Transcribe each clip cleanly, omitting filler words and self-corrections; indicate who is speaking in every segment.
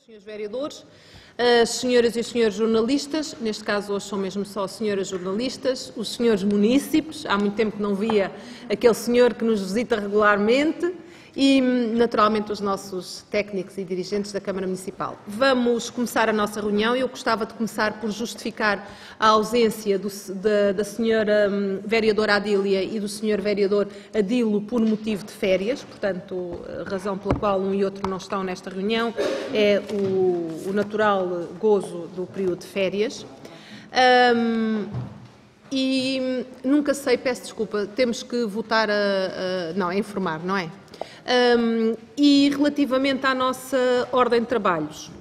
Speaker 1: Senhores vereadores, senhoras e senhores jornalistas, neste caso hoje são mesmo só senhoras jornalistas, os senhores munícipes, há muito tempo que não via aquele senhor que nos visita regularmente, e naturalmente os nossos técnicos e dirigentes da Câmara Municipal. Vamos começar a nossa reunião e eu gostava de começar por justificar a ausência da senhora vereadora Adília e do senhor vereador Adilo por motivo de férias, portanto, a razão pela qual um e outro não estão nesta reunião é o natural gozo do período de férias. E nunca sei, peço desculpa, temos que votar não, é informar, não é? E relativamente à nossa ordem de trabalhos,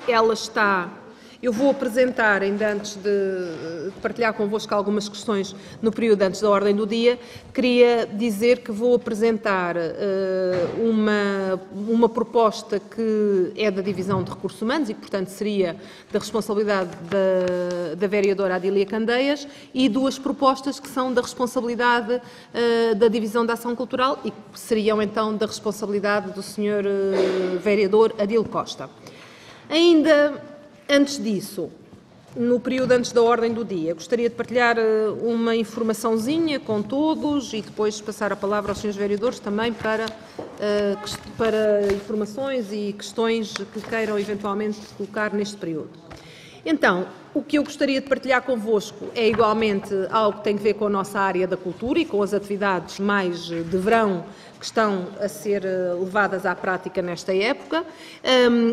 Speaker 1: ela está... Eu vou apresentar, ainda antes de partilhar convosco algumas questões no período antes da ordem do dia, queria dizer que vou apresentar uma proposta que é da Divisão de Recursos Humanos e, portanto, seria da responsabilidade da vereadora Adília Candeias, e duas propostas que são da responsabilidade da Divisão da Ação Cultural e que seriam, então, da responsabilidade do senhor vereador Adilo Costa. Ainda... Antes disso, no período antes da ordem do dia, gostaria de partilhar uma informaçãozinha com todos e depois passar a palavra aos senhores vereadores também para informações e questões que queiram eventualmente colocar neste período. Então, o que eu gostaria de partilhar convosco é igualmente algo que tem a ver com a nossa área da cultura e com as atividades mais de verão que estão a ser levadas à prática nesta época.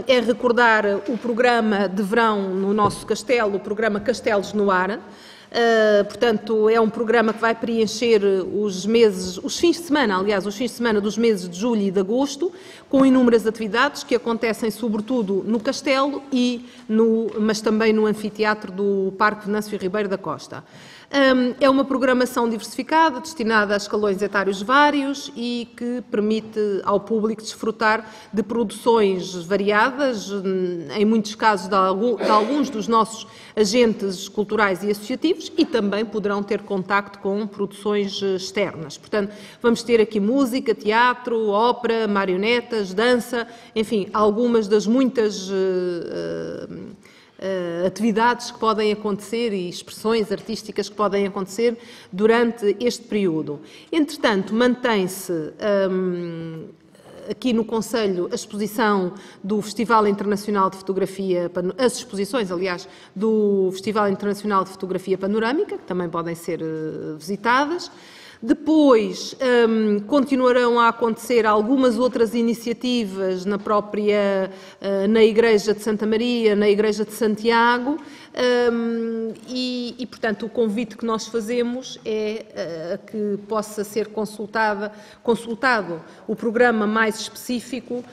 Speaker 1: É recordar o programa de verão no nosso castelo, o programa Castelos no Ar. Portanto, é um programa que vai preencher os fins de semana, aliás, os fins de semana dos meses de julho e de agosto, com inúmeras atividades que acontecem sobretudo no castelo mas também no anfiteatro do Parque Venâncio Ribeiro da Costa. É uma programação diversificada, destinada a escalões etários vários e que permite ao público desfrutar de produções variadas, em muitos casos de alguns dos nossos agentes culturais e associativos, e também poderão ter contacto com produções externas. Portanto, vamos ter aqui música, teatro, ópera, marionetas, dança, enfim, algumas das muitas atividades que podem acontecer e expressões artísticas que podem acontecer durante este período. Entretanto, mantém-se aqui no Conselho a exposição do Festival Internacional de Fotografia, as exposições, aliás, do Festival Internacional de Fotografia Panorâmica, que também podem ser visitadas. Depois, continuarão a acontecer algumas outras iniciativas na Igreja de Santa Maria, na Igreja de Santiago, e, portanto, o convite que nós fazemos é que possa ser consultado o programa mais específico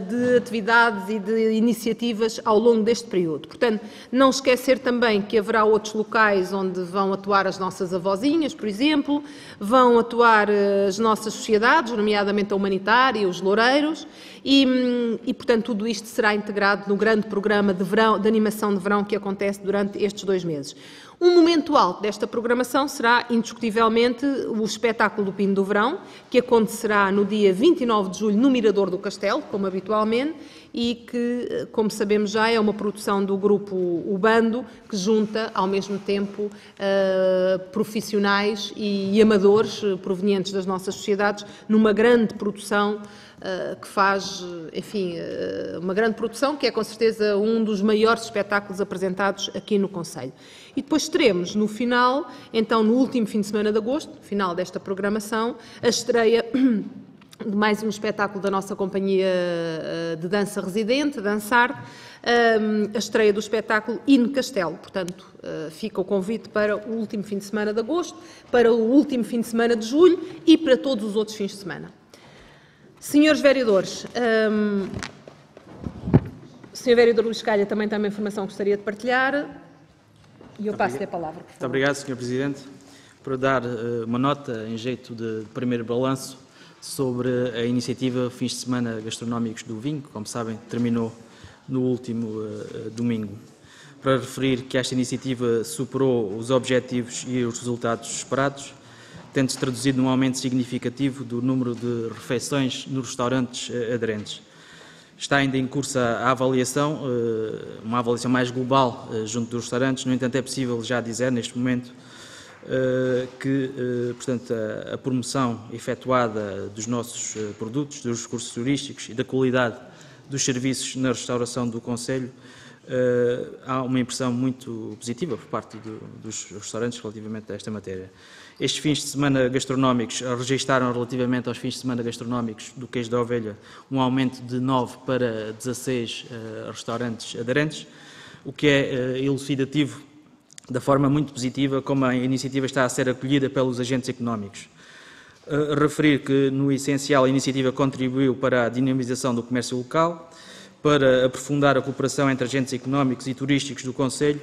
Speaker 1: de atividades e de iniciativas ao longo deste período. Portanto, não esquecer também que haverá outros locais onde vão atuar as nossas avózinhas, por exemplo, vão atuar as nossas sociedades, nomeadamente a humanitária, os loureiros, e, portanto, tudo isto será integrado no grande programa de verão, de animação de verão que acontece durante estes 2 meses. Um momento alto desta programação será, indiscutivelmente, o espetáculo do Pino do Verão, que acontecerá no dia 29 de julho no Mirador do Castelo, como habitualmente, e que, como sabemos já, é uma produção do grupo O Bando, que junta, ao mesmo tempo, profissionais e amadores provenientes das nossas sociedades numa grande produção que faz, enfim, uma grande produção, que é com certeza um dos maiores espetáculos apresentados aqui no Conselho. E depois teremos no final, então no último fim de semana de agosto, no final desta programação, a estreia de mais um espetáculo da nossa companhia de dança residente, Dançar, a estreia do espetáculo Hino Castelo. Portanto, fica o convite para o último fim de semana de agosto, para o último fim de semana de julho e para todos os outros fins de semana. Senhores vereadores, o senhor vereador Luís Calha também tem uma informação que gostaria de partilhar e eu passo-lhe a palavra.
Speaker 2: Muito obrigado, Sr. Presidente, por dar uma nota em jeito de primeiro balanço sobre a iniciativa Fins de Semana Gastronómicos do Vinho, que, como sabem, terminou no último domingo. Para referir que esta iniciativa superou os objetivos e os resultados esperados, tendo-se traduzido num aumento significativo do número de refeições nos restaurantes aderentes. Está ainda em curso a avaliação, uma avaliação mais global junto dos restaurantes. No entanto, é possível já dizer, neste momento, que, portanto, a promoção efetuada dos nossos produtos, dos recursos turísticos e da qualidade dos serviços na restauração do concelho, há uma impressão muito positiva por parte dos restaurantes relativamente a esta matéria. Estes fins de semana gastronómicos registaram, relativamente aos fins de semana gastronómicos do queijo da ovelha, um aumento de 9 para 16 restaurantes aderentes, o que é elucidativo da forma muito positiva como a iniciativa está a ser acolhida pelos agentes económicos. Referir que, no essencial, a iniciativa contribuiu para a dinamização do comércio local, para aprofundar a cooperação entre agentes económicos e turísticos do concelho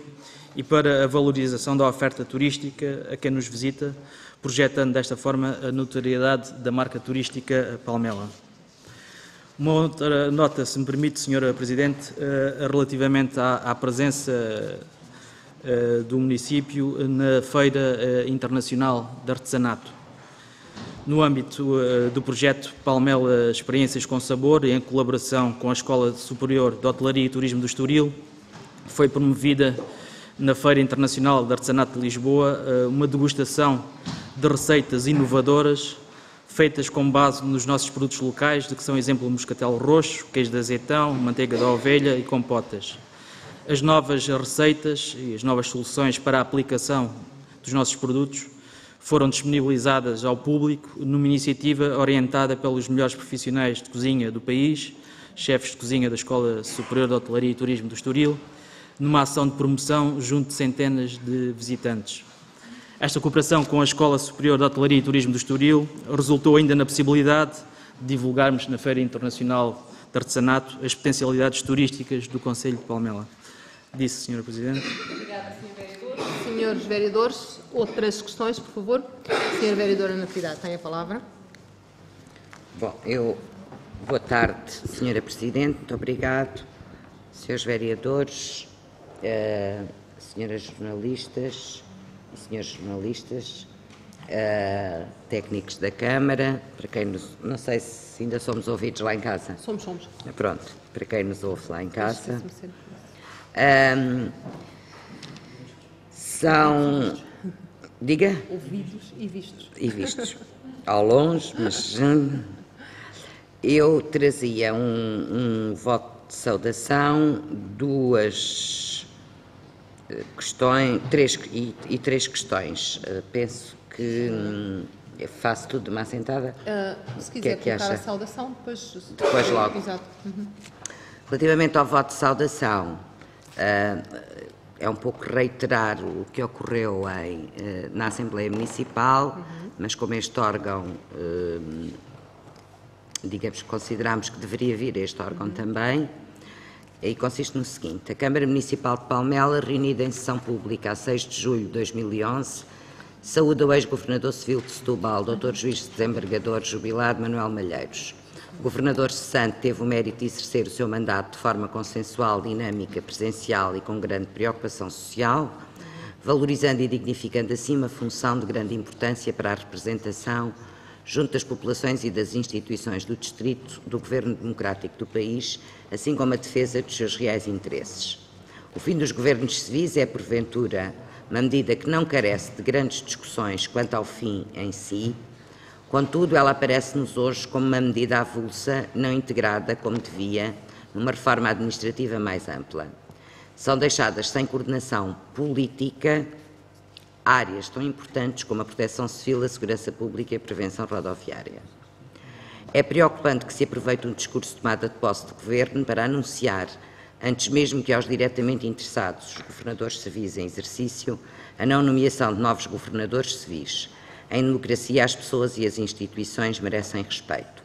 Speaker 2: e para a valorização da oferta turística a quem nos visita, projetando desta forma a notoriedade da marca turística Palmela. Uma outra nota, se me permite, Sra. Presidente, relativamente à presença do município na Feira Internacional de Artesanato. No âmbito do projeto Palmela Experiências com Sabor, em colaboração com a Escola Superior de Hotelaria e Turismo do Estoril, foi promovida na Feira Internacional de Artesanato de Lisboa uma degustação de receitas inovadoras feitas com base nos nossos produtos locais, de que são exemplo o moscatel roxo, queijo de azeitão, manteiga de ovelha e compotas. As novas receitas e as novas soluções para a aplicação dos nossos produtos foram disponibilizadas ao público numa iniciativa orientada pelos melhores profissionais de cozinha do país, chefes de cozinha da Escola Superior de Hotelaria e Turismo do Estoril, numa ação de promoção junto de centenas de visitantes. Esta cooperação com a Escola Superior de Hotelaria e Turismo do Estoril resultou ainda na possibilidade de divulgarmos na Feira Internacional de Artesanato as potencialidades turísticas do concelho de Palmela. Disse, Sra. Presidente.
Speaker 1: Obrigada, Sr. Vereador. Senhores vereadores, outras questões, por favor. Sra. Vereadora Natividade, tem a palavra.
Speaker 3: Bom, boa tarde, Sra. Presidente, muito obrigado. Senhores vereadores, senhoras jornalistas e senhores jornalistas, técnicos da Câmara, para quem não sei se ainda somos ouvidos lá em casa.
Speaker 1: Somos.
Speaker 3: Pronto, para quem nos ouve lá em casa. São, diga?
Speaker 1: Ouvidos e vistos.
Speaker 3: E vistos, ao longe, mas eu trazia um voto de saudação, duas questões, três questões. Penso que faço tudo de uma assentada.
Speaker 1: Se quiser
Speaker 3: que
Speaker 1: colocar
Speaker 3: acha?
Speaker 1: a saudação,
Speaker 3: Depois logo.
Speaker 1: Exato.
Speaker 3: Relativamente ao voto de saudação, é um pouco reiterar o que ocorreu na Assembleia Municipal, mas como este órgão, digamos que consideramos que deveria vir este órgão também, e consiste no seguinte: a Câmara Municipal de Palmela, reunida em sessão pública a 6 de julho de 2011, saúda o ex-governador civil de Setúbal, Dr. Juiz de Desembargador jubilado Manuel Malheiros. O governador cessante teve o mérito de exercer o seu mandato de forma consensual, dinâmica, presencial e com grande preocupação social, valorizando e dignificando assim uma função de grande importância para a representação junto das populações e das instituições do distrito, do governo democrático do país, assim como a defesa dos seus reais interesses. O fim dos governos civis é, porventura, uma medida que não carece de grandes discussões quanto ao fim em si. Contudo, ela aparece-nos hoje como uma medida avulsa, não integrada como devia, numa reforma administrativa mais ampla. São deixadas sem coordenação política áreas tão importantes como a proteção civil, a segurança pública e a prevenção rodoviária. É preocupante que se aproveite um discurso de tomada de posse do Governo para anunciar, antes mesmo que aos diretamente interessados, os governadores civis em exercício, a não nomeação de novos governadores civis. Em democracia, as pessoas e as instituições merecem respeito.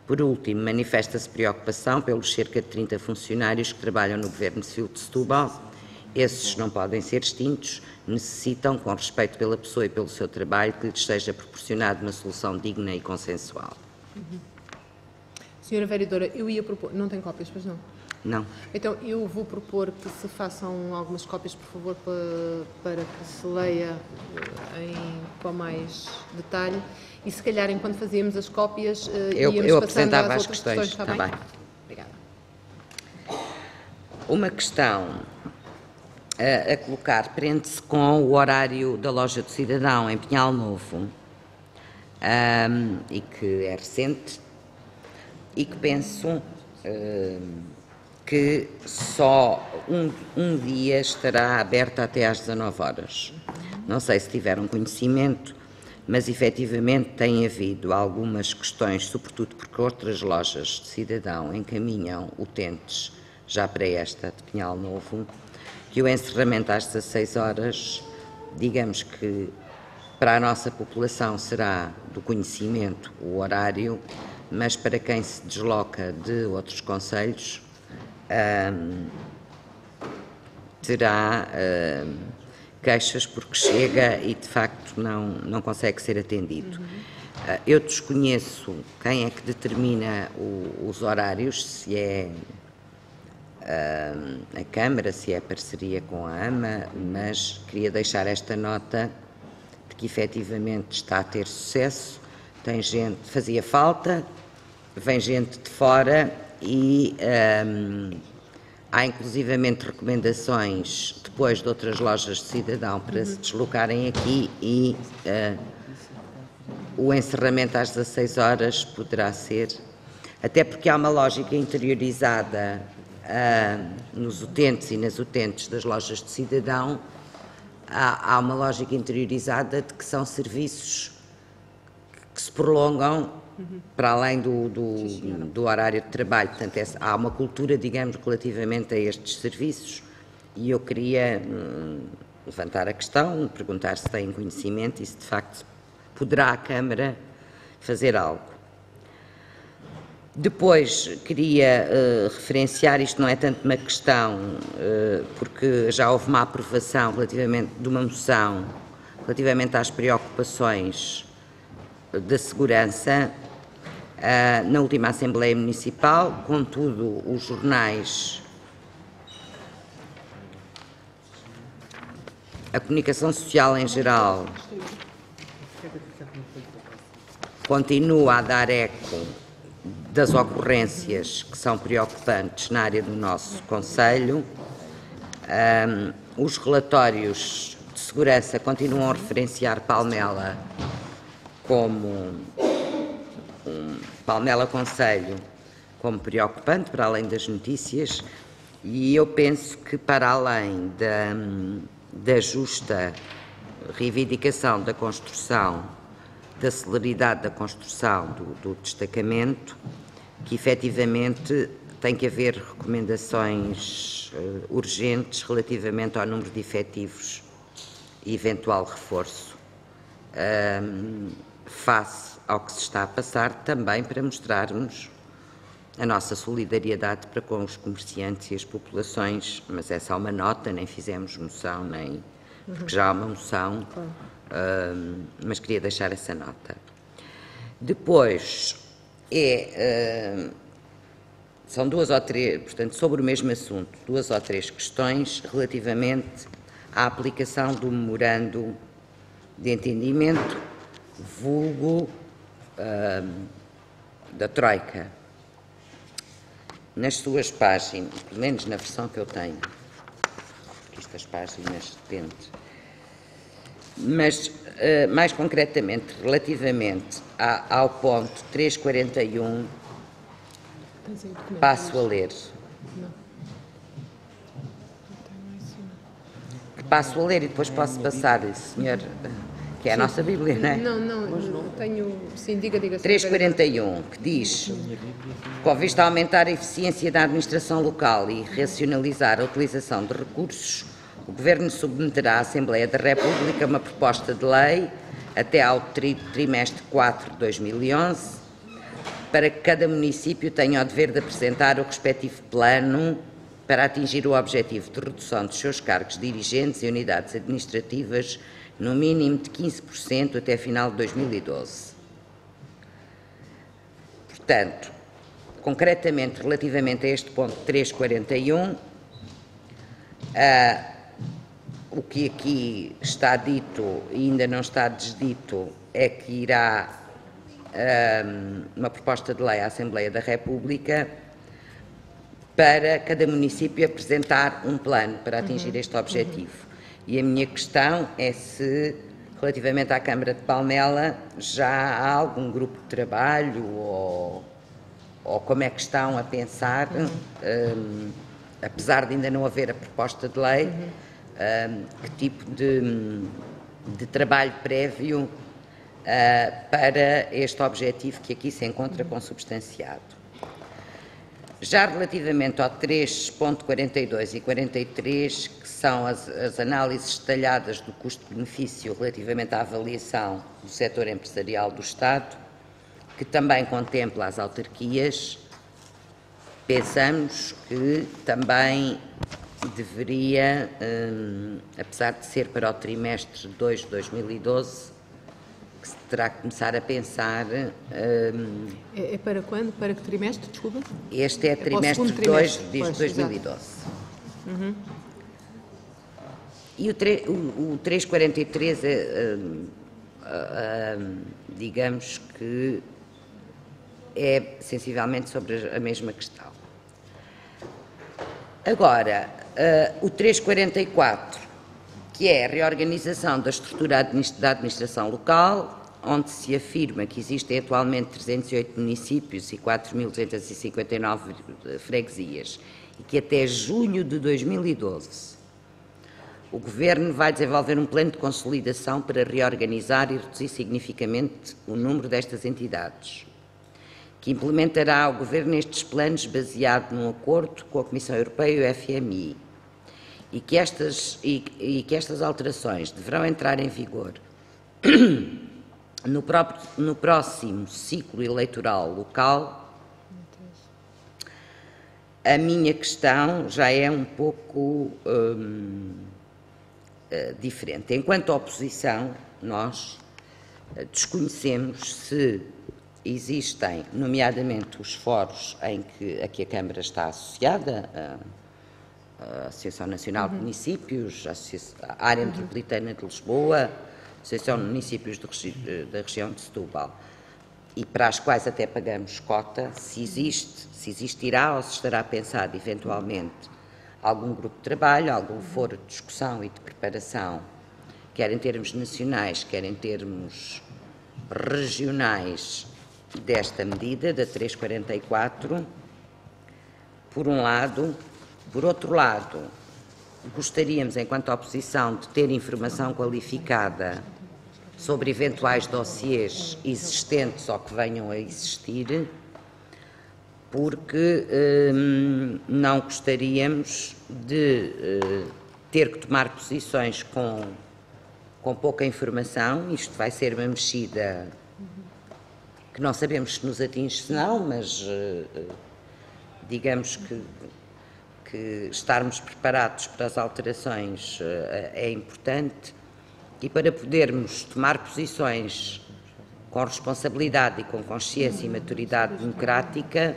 Speaker 3: Por último, manifesta-se preocupação pelos cerca de 30 funcionários que trabalham no Governo Civil de Setúbal. Esses não podem ser extintos, necessitam, com respeito pela pessoa e pelo seu trabalho, que lhes seja proporcionada uma solução digna e consensual.
Speaker 1: Senhora Vereadora, eu ia propor... Não tem cópias, pois não?
Speaker 3: Não.
Speaker 1: Então, eu vou propor que se façam algumas cópias, por favor, para que se leia com mais detalhe. E, se calhar, enquanto fazíamos as cópias,
Speaker 3: eu
Speaker 1: íamos passando
Speaker 3: apresentava
Speaker 1: às
Speaker 3: as
Speaker 1: outras
Speaker 3: questões.
Speaker 1: está
Speaker 3: Tá
Speaker 1: bem?
Speaker 3: bem.
Speaker 1: Obrigada.
Speaker 3: uma questão a colocar prende-se com o horário da Loja do Cidadão em Pinhal Novo, e que é recente, e que penso que só um dia estará aberta até às 19 horas. Não sei se tiveram conhecimento, mas efetivamente tem havido algumas questões, sobretudo porque outras lojas de Cidadão encaminham utentes já para esta de Pinhal Novo, que o encerramento às 16 horas, digamos que para a nossa população será do conhecimento o horário, mas para quem se desloca de outros concelhos terá queixas porque chega e de facto não consegue ser atendido. Eu desconheço quem é que determina os horários, se é a Câmara, se é parceria com a AMA, mas queria deixar esta nota de que efetivamente está a ter sucesso, tem gente, fazia falta, vem gente de fora e há inclusivamente recomendações depois de outras lojas de Cidadão para se deslocarem aqui e o encerramento às 16 horas poderá ser, até porque há uma lógica interiorizada nos utentes e nas utentes das lojas de Cidadão, há uma lógica interiorizada de que são serviços que se prolongam para além do horário de trabalho. Portanto, há uma cultura, digamos, relativamente a estes serviços e eu queria levantar a questão, perguntar se têm conhecimento e se de facto poderá a Câmara fazer algo. Depois queria referenciar, isto não é tanto uma questão, porque já houve uma aprovação de uma moção relativamente às preocupações da segurança na última Assembleia Municipal, contudo os jornais, a comunicação social em geral continua a dar eco das ocorrências que são preocupantes na área do nosso concelho. Os relatórios de segurança continuam a referenciar Palmela como Palmela Concelho como preocupante, para além das notícias, e eu penso que para além da justa reivindicação da construção, da celeridade da construção do destacamento, que efetivamente tem que haver recomendações urgentes relativamente ao número de efetivos e eventual reforço face ao que se está a passar, também para mostrarmos a nossa solidariedade para com os comerciantes e as populações, mas é só uma nota, nem fizemos moção, nem porque já há uma moção, mas queria deixar essa nota. Depois, são duas ou três, portanto, sobre o mesmo assunto, duas ou três questões relativamente à aplicação do memorando de entendimento, vulgo da Troika. Nas suas páginas, pelo menos na versão que eu tenho, porque estas páginas depende, mas mais concretamente, relativamente ao ponto 341, passo a ler. Passo a ler e depois posso passar, senhor, que é a nossa Bíblia, não é?
Speaker 1: Não, tenho, sim, diga.
Speaker 3: 341, que diz, com vista a aumentar a eficiência da administração local e racionalizar a utilização de recursos, o Governo submeterá à Assembleia da República uma proposta de lei até ao trimestre 4 de 2011, para que cada município tenha o dever de apresentar o respectivo plano para atingir o objetivo de redução dos seus cargos dirigentes e unidades administrativas no mínimo de 15% até final de 2012. Portanto, concretamente, relativamente a este ponto 341, o que aqui está dito e ainda não está desdito é que irá uma proposta de lei à Assembleia da República para cada município apresentar um plano para atingir este objetivo. E a minha questão é se, relativamente à Câmara de Palmela, já há algum grupo de trabalho ou como é que estão a pensar, apesar de ainda não haver a proposta de lei, que tipo de trabalho prévio para este objetivo que aqui se encontra consubstanciado. Já relativamente ao 3.42 e 43, que são as análises detalhadas do custo-benefício relativamente à avaliação do setor empresarial do Estado, que também contempla as autarquias, pensamos que também deveria, apesar de ser para o trimestre 2 de 2012, que se terá que começar a pensar...
Speaker 1: É para quando? Para que trimestre? Desculpa.
Speaker 3: Este é trimestre 2 de 2012. E o 343, digamos que é sensivelmente sobre a mesma questão. Agora, o 344, que é a reorganização da estrutura da administração local, onde se afirma que existem atualmente 308 municípios e 4.259 freguesias, e que até junho de 2012 o Governo vai desenvolver um plano de consolidação para reorganizar e reduzir significativamente o número destas entidades, que implementará o Governo estes planos baseado num acordo com a Comissão Europeia e o FMI, e que estas alterações deverão entrar em vigor no próximo ciclo eleitoral local. A minha questão já é um pouco diferente. Enquanto oposição, nós desconhecemos se existem, nomeadamente, os fóruns a que a Câmara está associada, a Associação Nacional de Municípios, a Área Metropolitana de Lisboa, a Associação de Municípios da região de Setúbal, e para as quais até pagamos cota, se existirá ou se estará pensado, eventualmente, algum grupo de trabalho, algum foro de discussão e de preparação, quer em termos nacionais, quer em termos regionais, desta medida, da 344, por um lado. Por outro lado, gostaríamos, enquanto oposição, de ter informação qualificada sobre eventuais dossiês existentes ou que venham a existir, porque não gostaríamos de ter que tomar posições com pouca informação. Isto vai ser uma mexida que não sabemos se nos atinge, se não, mas digamos que estarmos preparados para as alterações é importante, e para podermos tomar posições com responsabilidade e com consciência e maturidade democrática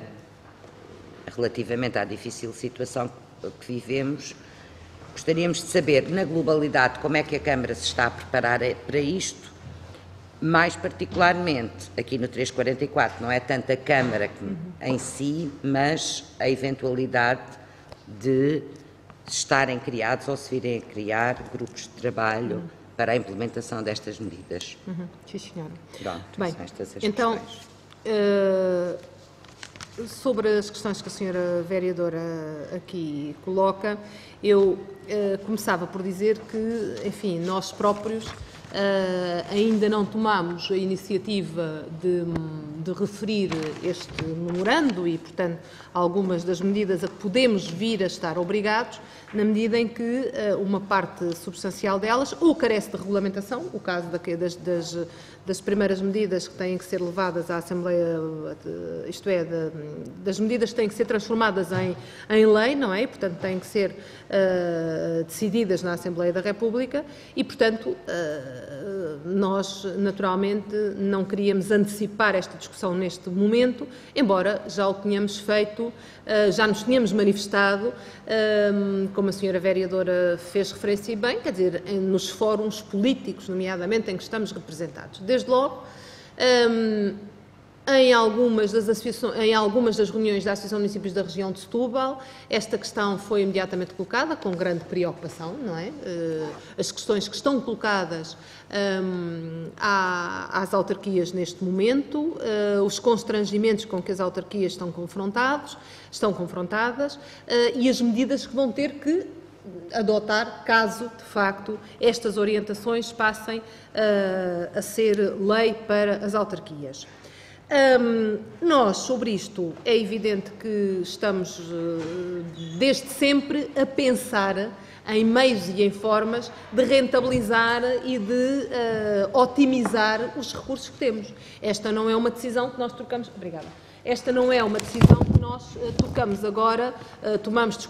Speaker 3: relativamente à difícil situação que vivemos, gostaríamos de saber, na globalidade, como é que a Câmara se está a preparar para isto, mais particularmente, aqui no 344, não é tanto a Câmara em si, mas a eventualidade de estarem criados ou se virem a criar grupos de trabalho para a implementação destas medidas.
Speaker 1: Sim, senhora.
Speaker 3: Pronto,
Speaker 1: bem,
Speaker 3: são estas as
Speaker 1: então,
Speaker 3: questões.
Speaker 1: Sobre as questões que a senhora vereadora aqui coloca, eu começava por dizer que, enfim, nós próprios ainda não tomamos a iniciativa de referir este memorando e, portanto, algumas das medidas a que podemos vir a estar obrigados, na medida em que uma parte substancial delas ou carece de regulamentação, o caso das primeiras medidas que têm que ser levadas à Assembleia, isto é, das medidas que têm que ser transformadas em lei, não é? E, portanto, têm que ser decididas na Assembleia da República e, portanto, nós, naturalmente, não queríamos antecipar esta discussão neste momento, embora já o tenhamos feito, já nos tínhamos manifestado, como a senhora vereadora fez referência e bem, quer dizer, nos fóruns políticos, nomeadamente, em que estamos representados. Desde logo, em algumas das reuniões da Associação de Municípios da região de Setúbal. Esta questão foi imediatamente colocada, com grande preocupação, não é? As questões que estão colocadas às autarquias neste momento, os constrangimentos com que as autarquias estão confrontadas e as medidas que vão ter que adotar caso, de facto, estas orientações passem a ser lei para as autarquias. Nós, sobre isto, é evidente que estamos, desde sempre, a pensar em meios e em formas de rentabilizar e de otimizar os recursos que temos. Esta não é uma decisão que nós trocamos... Obrigada. Esta não é uma decisão que nós tomamos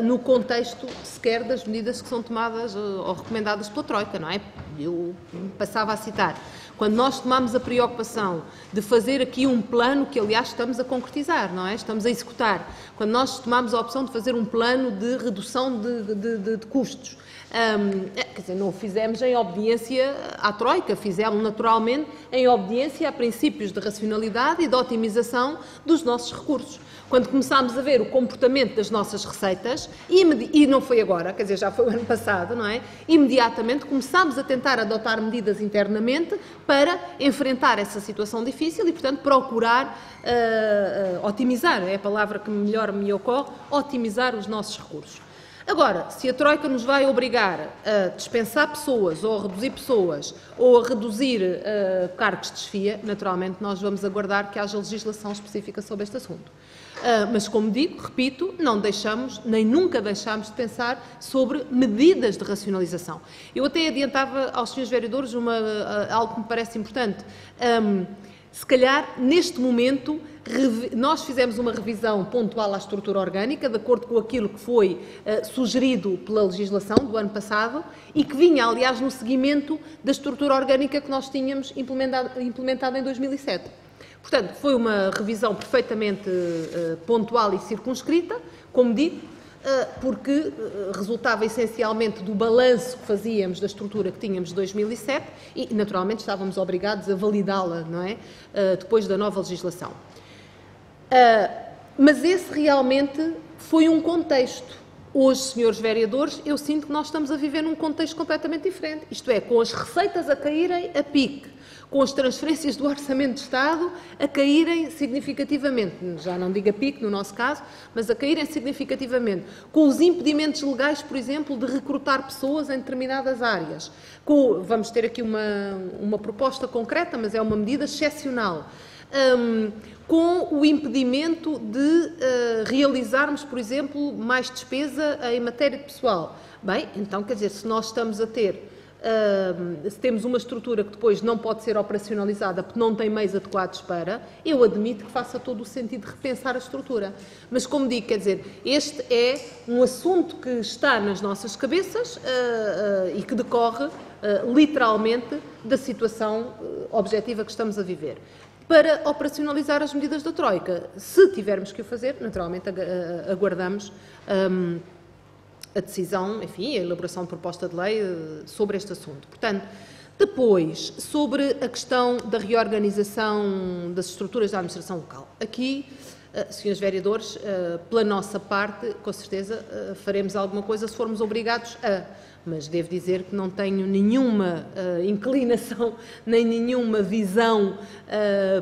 Speaker 1: no contexto sequer das medidas que são tomadas ou recomendadas pela Troika, não é? Eu passava a citar. Quando nós tomamos a preocupação de fazer aqui um plano, que aliás estamos a concretizar, não é? Estamos a executar. Quando nós tomamos a opção de fazer um plano de redução de custos, quer dizer, não o fizemos em obediência à Troika, fizemos naturalmente em obediência a princípios de racionalidade e de otimização dos nossos recursos. Quando começámos a ver o comportamento das nossas receitas, e não foi agora, quer dizer, já foi o ano passado, não é? Imediatamente começámos a tentar adotar medidas internamente para enfrentar essa situação difícil e, portanto, procurar otimizar, é a palavra que melhor me ocorre, otimizar os nossos recursos. Agora, se a Troika nos vai obrigar a dispensar pessoas, ou a reduzir pessoas, ou a reduzir cargos de chefia, naturalmente nós vamos aguardar que haja legislação específica sobre este assunto. Mas, como digo, repito, não deixamos, nem nunca deixamos de pensar sobre medidas de racionalização. Eu até adiantava aos senhores vereadores algo que me parece importante. Se calhar, neste momento, nós fizemos uma revisão pontual à estrutura orgânica, de acordo com aquilo que foi sugerido pela legislação do ano passado e que vinha, aliás, no seguimento da estrutura orgânica que nós tínhamos implementada em 2007. Portanto, foi uma revisão perfeitamente pontual e circunscrita, como digo, porque resultava essencialmente do balanço que fazíamos da estrutura que tínhamos de 2007 e, naturalmente, estávamos obrigados a validá-la, não é? Depois da nova legislação. Mas esse realmente foi um contexto. Hoje, senhores vereadores, eu sinto que nós estamos a viver num contexto completamente diferente. Isto é, com as receitas a caírem a pique, com as transferências do Orçamento de Estado a caírem significativamente, já não digo a pique no nosso caso, mas a caírem significativamente, com os impedimentos legais, por exemplo, de recrutar pessoas em determinadas áreas. Vamos ter aqui uma proposta concreta, mas é uma medida excepcional. Com o impedimento de realizarmos, por exemplo, mais despesa em matéria de pessoal. Bem, então, quer dizer, se nós estamos a ter, se temos uma estrutura que depois não pode ser operacionalizada porque não tem meios adequados para, eu admito que faça todo o sentido de repensar a estrutura. Mas, como digo, quer dizer, este é um assunto que está nas nossas cabeças e que decorre, literalmente, da situação objetiva que estamos a viver. Para operacionalizar as medidas da Troika, se tivermos que o fazer, naturalmente aguardamos a decisão, enfim, a elaboração de proposta de lei sobre este assunto. Portanto, depois, sobre a questão da reorganização das estruturas da administração local. Aqui, senhores vereadores, pela nossa parte, com certeza, faremos alguma coisa se formos obrigados a... Mas devo dizer que não tenho nenhuma inclinação, nem nenhuma visão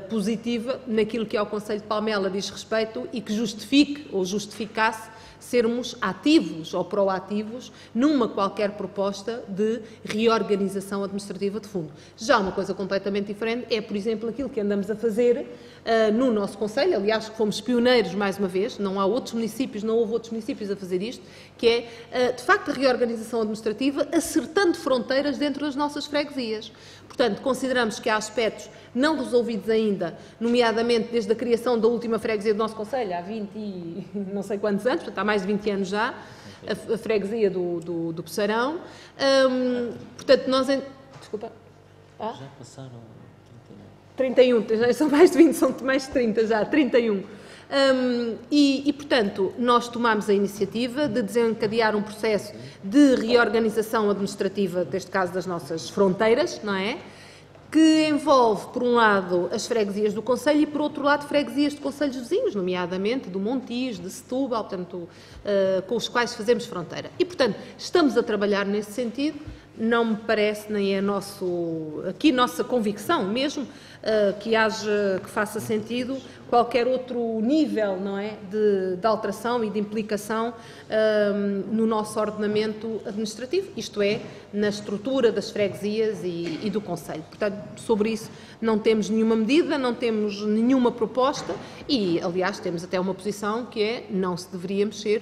Speaker 1: positiva naquilo que ao Concelho de Palmela diz respeito e que justifique ou justificasse sermos ativos ou proativos numa qualquer proposta de reorganização administrativa de fundo. Já uma coisa completamente diferente é, por exemplo, aquilo que andamos a fazer no nosso Concelho, aliás, que fomos pioneiros mais uma vez, não houve outros municípios a fazer isto, que é, de facto, a reorganização administrativa acertando fronteiras dentro das nossas freguesias. Portanto, consideramos que há aspectos não resolvidos ainda, nomeadamente desde a criação da última freguesia do nosso Concelho, há 20 e não sei quantos anos, portanto há mais de 20 anos já, a freguesia do Poçarão. Portanto, nós... Desculpa. Já passaram 31, são mais de 20, são mais de 30 já, 31. Portanto, nós tomámos a iniciativa de desencadear um processo de reorganização administrativa, neste caso das nossas fronteiras, não é? que envolve, por um lado, as freguesias do concelho e, por outro lado, freguesias de concelhos vizinhos, nomeadamente do Montijo, de Setúbal, portanto, com os quais fazemos fronteira. E, portanto, estamos a trabalhar nesse sentido. Não me parece, nem é nossa convicção mesmo, que faça sentido qualquer outro nível, não é, de alteração e de implicação no nosso ordenamento administrativo, isto é, na estrutura das freguesias e do concelho. Portanto, sobre isso não temos nenhuma medida, não temos nenhuma proposta e, aliás, temos até uma posição que é não se deveria mexer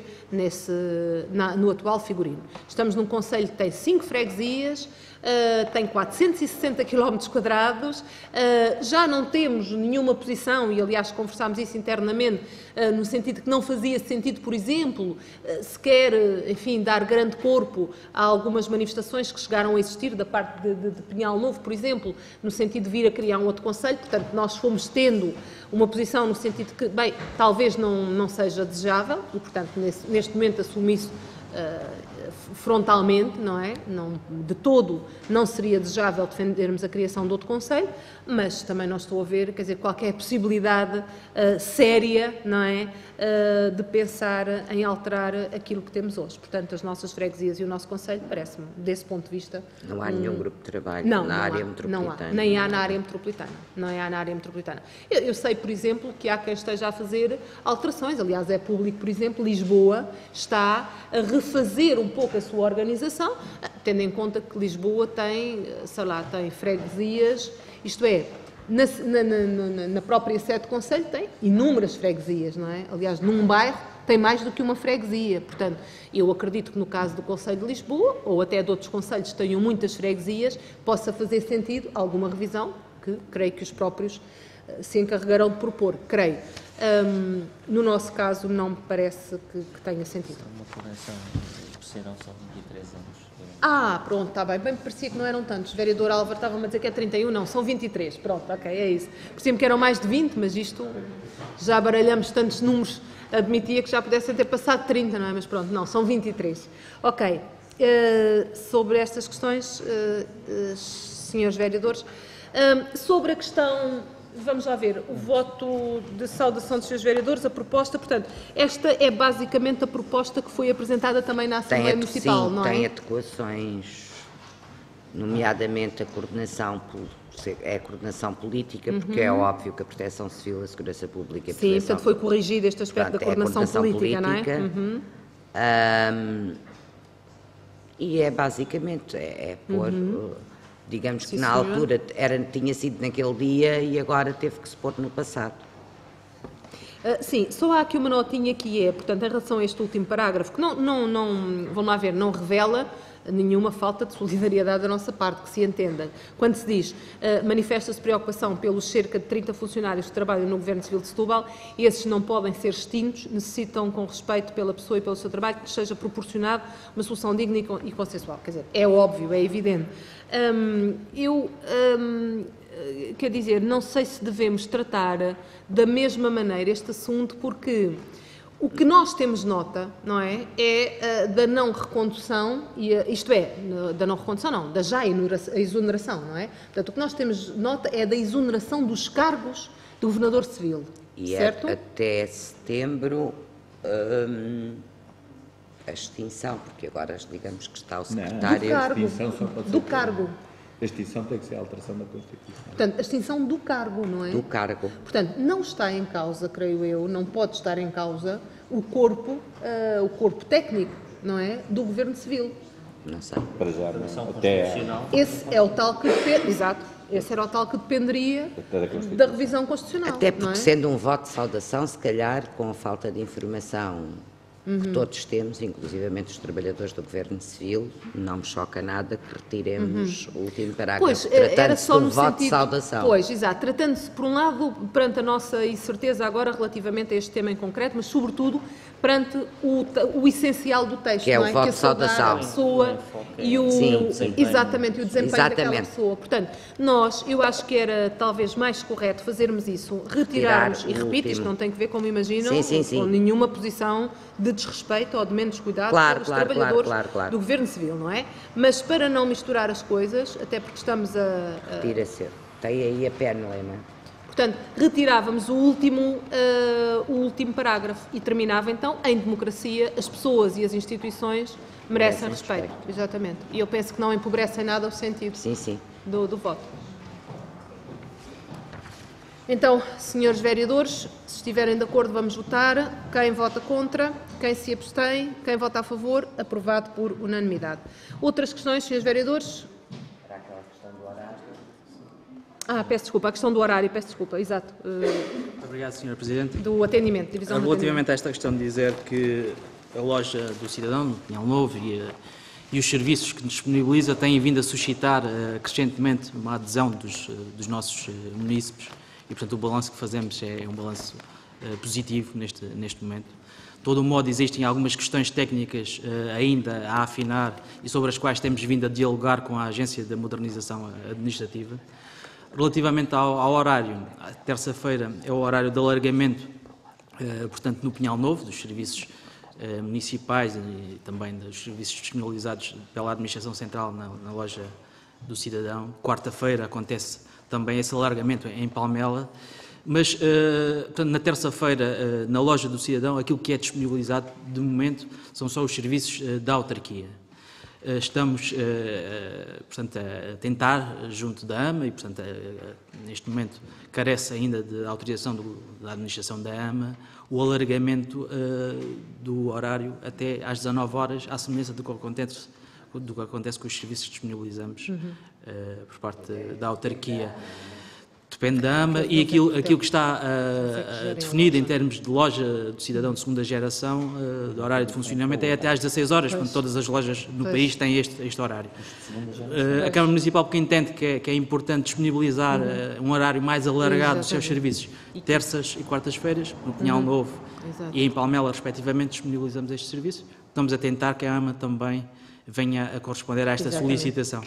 Speaker 1: no atual figurino. Estamos num concelho que tem 5 freguesias, tem 460 km², já não temos nenhuma posição, e aliás conversámos isso internamente, no sentido que não fazia sentido, por exemplo, sequer, enfim, dar grande corpo a algumas manifestações que chegaram a existir da parte de Pinhal Novo, por exemplo, no sentido de vir a criar um outro concelho. Portanto, nós fomos tendo uma posição no sentido que, bem, talvez não seja desejável, e portanto, neste momento assumo isso frontalmente, não é? Não, de todo não seria desejável defendermos a criação de outro concelho, mas também não estou a ver, quer dizer, qualquer possibilidade séria, não é? De pensar em alterar aquilo que temos hoje. Portanto, as nossas freguesias e o nosso concelho, parece-me, desse ponto de vista...
Speaker 3: Não há nenhum grupo de trabalho na área metropolitana?
Speaker 1: Não há, nem há na área metropolitana. Não há na área metropolitana. Eu sei, por exemplo, que há quem esteja a fazer alterações, aliás, é público, por exemplo, Lisboa está a refazer um pouco a sua organização, tendo em conta que Lisboa tem, sei lá, tem freguesias, isto é, na própria sede do concelho tem inúmeras freguesias, não é? Aliás, num bairro tem mais do que uma freguesia. Portanto, eu acredito que no caso do concelho de Lisboa, ou até de outros concelhos que tenham muitas freguesias, possa fazer sentido alguma revisão, que creio que os próprios se encarregarão de propor, creio. No nosso caso, não me parece que tenha sentido.
Speaker 4: Uma correção, serão só 23 anos.
Speaker 1: Pronto, está bem. Bem, me parecia que não eram tantos. O vereador Álvaro estava-me a dizer que é 31, não, são 23. Pronto, ok, é isso. Parecia-me que eram mais de 20, mas isto, já baralhamos tantos números, admitia que já pudessem ter passado 30, não é? Mas pronto, não, são 23. Ok, sobre estas questões, senhores vereadores, sobre a questão... Vamos lá ver, o voto de saudação dos senhores vereadores, a proposta, portanto, esta é basicamente a proposta que foi apresentada também na Assembleia Municipal, não é?
Speaker 3: Tem adequações, nomeadamente a coordenação política, porque é óbvio que a Proteção Civil, a Segurança Pública... A
Speaker 1: Sim, portanto foi corrigido este aspecto da coordenação política, não é?
Speaker 3: E é basicamente, pôr... Digamos que na altura tinha sido naquele dia e agora teve que se pôr no passado.
Speaker 1: Sim, só há aqui uma notinha que é, portanto, em relação a este último parágrafo, que vamos lá ver, não revela nenhuma falta de solidariedade da nossa parte, que se entenda. Quando se diz, manifesta-se preocupação pelos cerca de 30 funcionários que trabalham no Governo Civil de Setúbal, esses não podem ser extintos, necessitam, com respeito pela pessoa e pelo seu trabalho, que seja proporcionado uma solução digna e consensual. Quer dizer, é óbvio, é evidente. Quer dizer, não sei se devemos tratar da mesma maneira este assunto, porque o que nós temos nota, não é, da não recondução, isto é, da não recondução não, da já exoneração, não é? Portanto, o que nós temos nota é da exoneração dos cargos do Governador Civil, certo?
Speaker 3: Até setembro... a extinção, porque agora digamos que está o secretário...
Speaker 1: Do cargo.
Speaker 5: A extinção tem que ser a alteração da Constituição.
Speaker 1: Portanto, a extinção do cargo, não é?
Speaker 3: Do cargo.
Speaker 1: Portanto, não está em causa, creio eu, não pode estar em causa o corpo técnico, não é? Do Governo Civil.
Speaker 3: Não sei.
Speaker 5: Para já,
Speaker 4: constitucional.
Speaker 1: Esse é o tal que depende, exato, esse era o tal que dependeria da revisão constitucional.
Speaker 3: Até porque,
Speaker 1: não é?
Speaker 3: sendo um voto de saudação, se calhar, com a falta de informação que todos temos, inclusivamente os trabalhadores do Governo Civil, não me choca nada que retiremos o último parágrafo, tratando-se de um voto de saudação.
Speaker 1: Pois, exato, tratando-se, por um lado, perante a nossa incerteza agora relativamente a este tema em concreto, mas, sobretudo, perante o essencial do texto,
Speaker 3: que é
Speaker 1: não é?
Speaker 3: o voto de saudação.
Speaker 1: A pessoa e o exatamente o desempenho daquela pessoa. Portanto, eu acho que era talvez mais correto fazermos isso, retirarmos, e repito, isto não tem que ver, como imaginam, com nenhuma posição de desrespeito ou de menos cuidado pelos trabalhadores do Governo Civil, não é? Mas para não misturar as coisas, até porque estamos
Speaker 3: Retira-se. Tem aí a pénula, não é?
Speaker 1: Portanto, retirávamos o último parágrafo e terminava então, em democracia, as pessoas e as instituições merecem respeito. Exatamente. E eu penso que não empobrece em nada o sentido do voto. Então, senhores vereadores, se estiverem de acordo, vamos votar. Quem vota contra, quem se abstém, quem vota a favor, aprovado por unanimidade. Outras questões, senhores vereadores? Peço desculpa, a questão do horário, peço desculpa, exato.
Speaker 2: Muito obrigado, Sr. Presidente.
Speaker 1: Do atendimento, divisão do
Speaker 2: Relativamente a esta questão de dizer que a loja do cidadão, no Pinhal Novo, e os serviços que disponibiliza têm vindo a suscitar crescentemente uma adesão dos nossos munícipes e, portanto, o balanço que fazemos é um balanço positivo neste momento. De todo o modo, existem algumas questões técnicas ainda a afinar e sobre as quais temos vindo a dialogar com a Agência da Modernização Administrativa. Relativamente ao horário, terça-feira é o horário de alargamento, portanto, no Pinhal Novo, dos serviços municipais e também dos serviços disponibilizados pela Administração Central na loja do cidadão. Quarta-feira acontece também esse alargamento em Palmela, mas, portanto, na terça-feira, na loja do cidadão, aquilo que é disponibilizado, de momento, são só os serviços da autarquia. Estamos, portanto, a tentar, junto da AMA, e, portanto, neste momento carece ainda de autorização da administração da AMA, o alargamento do horário até às 19 horas, à semelhança do que acontece com os serviços que disponibilizamos por parte da autarquia. Depende da AMA e aquilo que está definido em termos de loja do cidadão de segunda geração, do horário de funcionamento, é até às 16 horas, quando todas as lojas no país têm este horário. A Câmara Municipal, porque entende que é importante disponibilizar um horário mais alargado dos seus serviços, terças e quartas-feiras, no Pinhal Novo e em Palmela, respectivamente, disponibilizamos estes serviços. Estamos a tentar que a AMA também venha a corresponder a esta solicitação.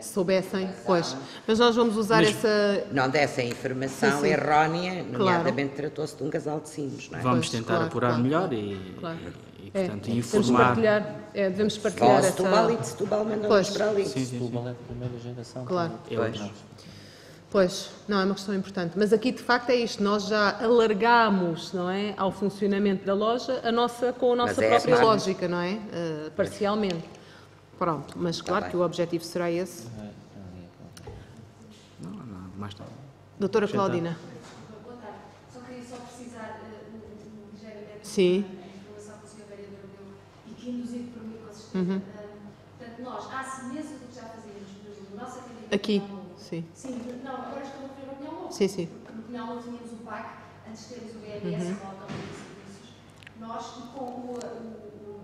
Speaker 1: Soubessem, pois. Mas nós vamos usar essa...
Speaker 3: Não dessem informação errónea, nomeadamente tratou-se de um casal de sinos, não é?
Speaker 2: Vamos tentar apurar melhor e portanto, informar.
Speaker 1: Devemos partilhar essa...
Speaker 3: Setúbal e de Setúbal mandam-nos para ali.
Speaker 4: Setúbal é de primeira geração.
Speaker 1: Claro.
Speaker 3: Pois.
Speaker 1: Não, é uma questão importante. Mas aqui, de facto, é isto. Nós já alargámos, não é, ao funcionamento da loja com a nossa própria lógica, não é? Parcialmente. Pronto, mas claro que o objetivo será esse.
Speaker 2: Não, mais nada.
Speaker 1: Doutora Claudina.
Speaker 6: Boa tarde. Só queria precisar um ligeiro
Speaker 1: Sim.
Speaker 6: informação que o Sr. Vereador deu e que induzido por mim consistente. Portanto, nós, à semelhança do que já fazíamos no nosso atendimento...
Speaker 1: Aqui, sim.
Speaker 6: Sim, não, agora estou a referir ao Pinhal Novo.
Speaker 1: Sim.
Speaker 6: Porque no Pinhal Novo tínhamos o PAC, antes de termos o BNS, o Automóvel de Serviços. Nós, com o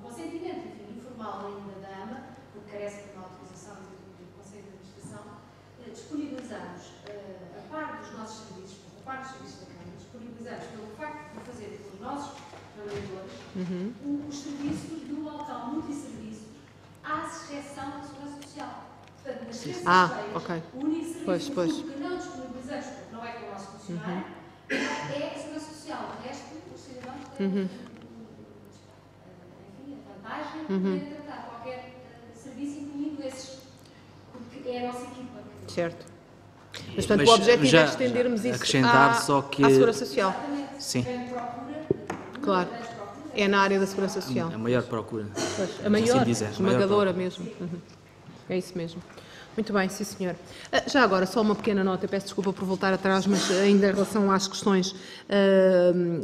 Speaker 6: consentimento informal ainda da AMA, porque carece de uma autorização do Conselho de Administração, disponibilizamos, a par dos nossos serviços, a par dos serviços da Câmara, disponibilizamos pelo facto de fazer pelos nossos trabalhadores os serviços do local multisserviços, à exceção da Segurança Social. Portanto, nas terças-feiras, o único serviço que não disponibilizamos, porque não é com o nosso funcionário, é a Segurança Social. O resto, os cidadãos têm, enfim, a vantagem de poderem tratar qualquer serviço, incluindo esses, porque é a nossa equipa.
Speaker 1: Certo. Mas, portanto, o objetivo é estendermos isso à Segurança Social.
Speaker 2: Sim.
Speaker 1: Claro. É na área da Segurança Social.
Speaker 2: A maior procura.
Speaker 1: Pois, a maior, esmagadora mesmo. É isso mesmo. Muito bem, sim senhor. Já agora, só uma pequena nota, eu peço desculpa por voltar atrás, mas ainda em relação às questões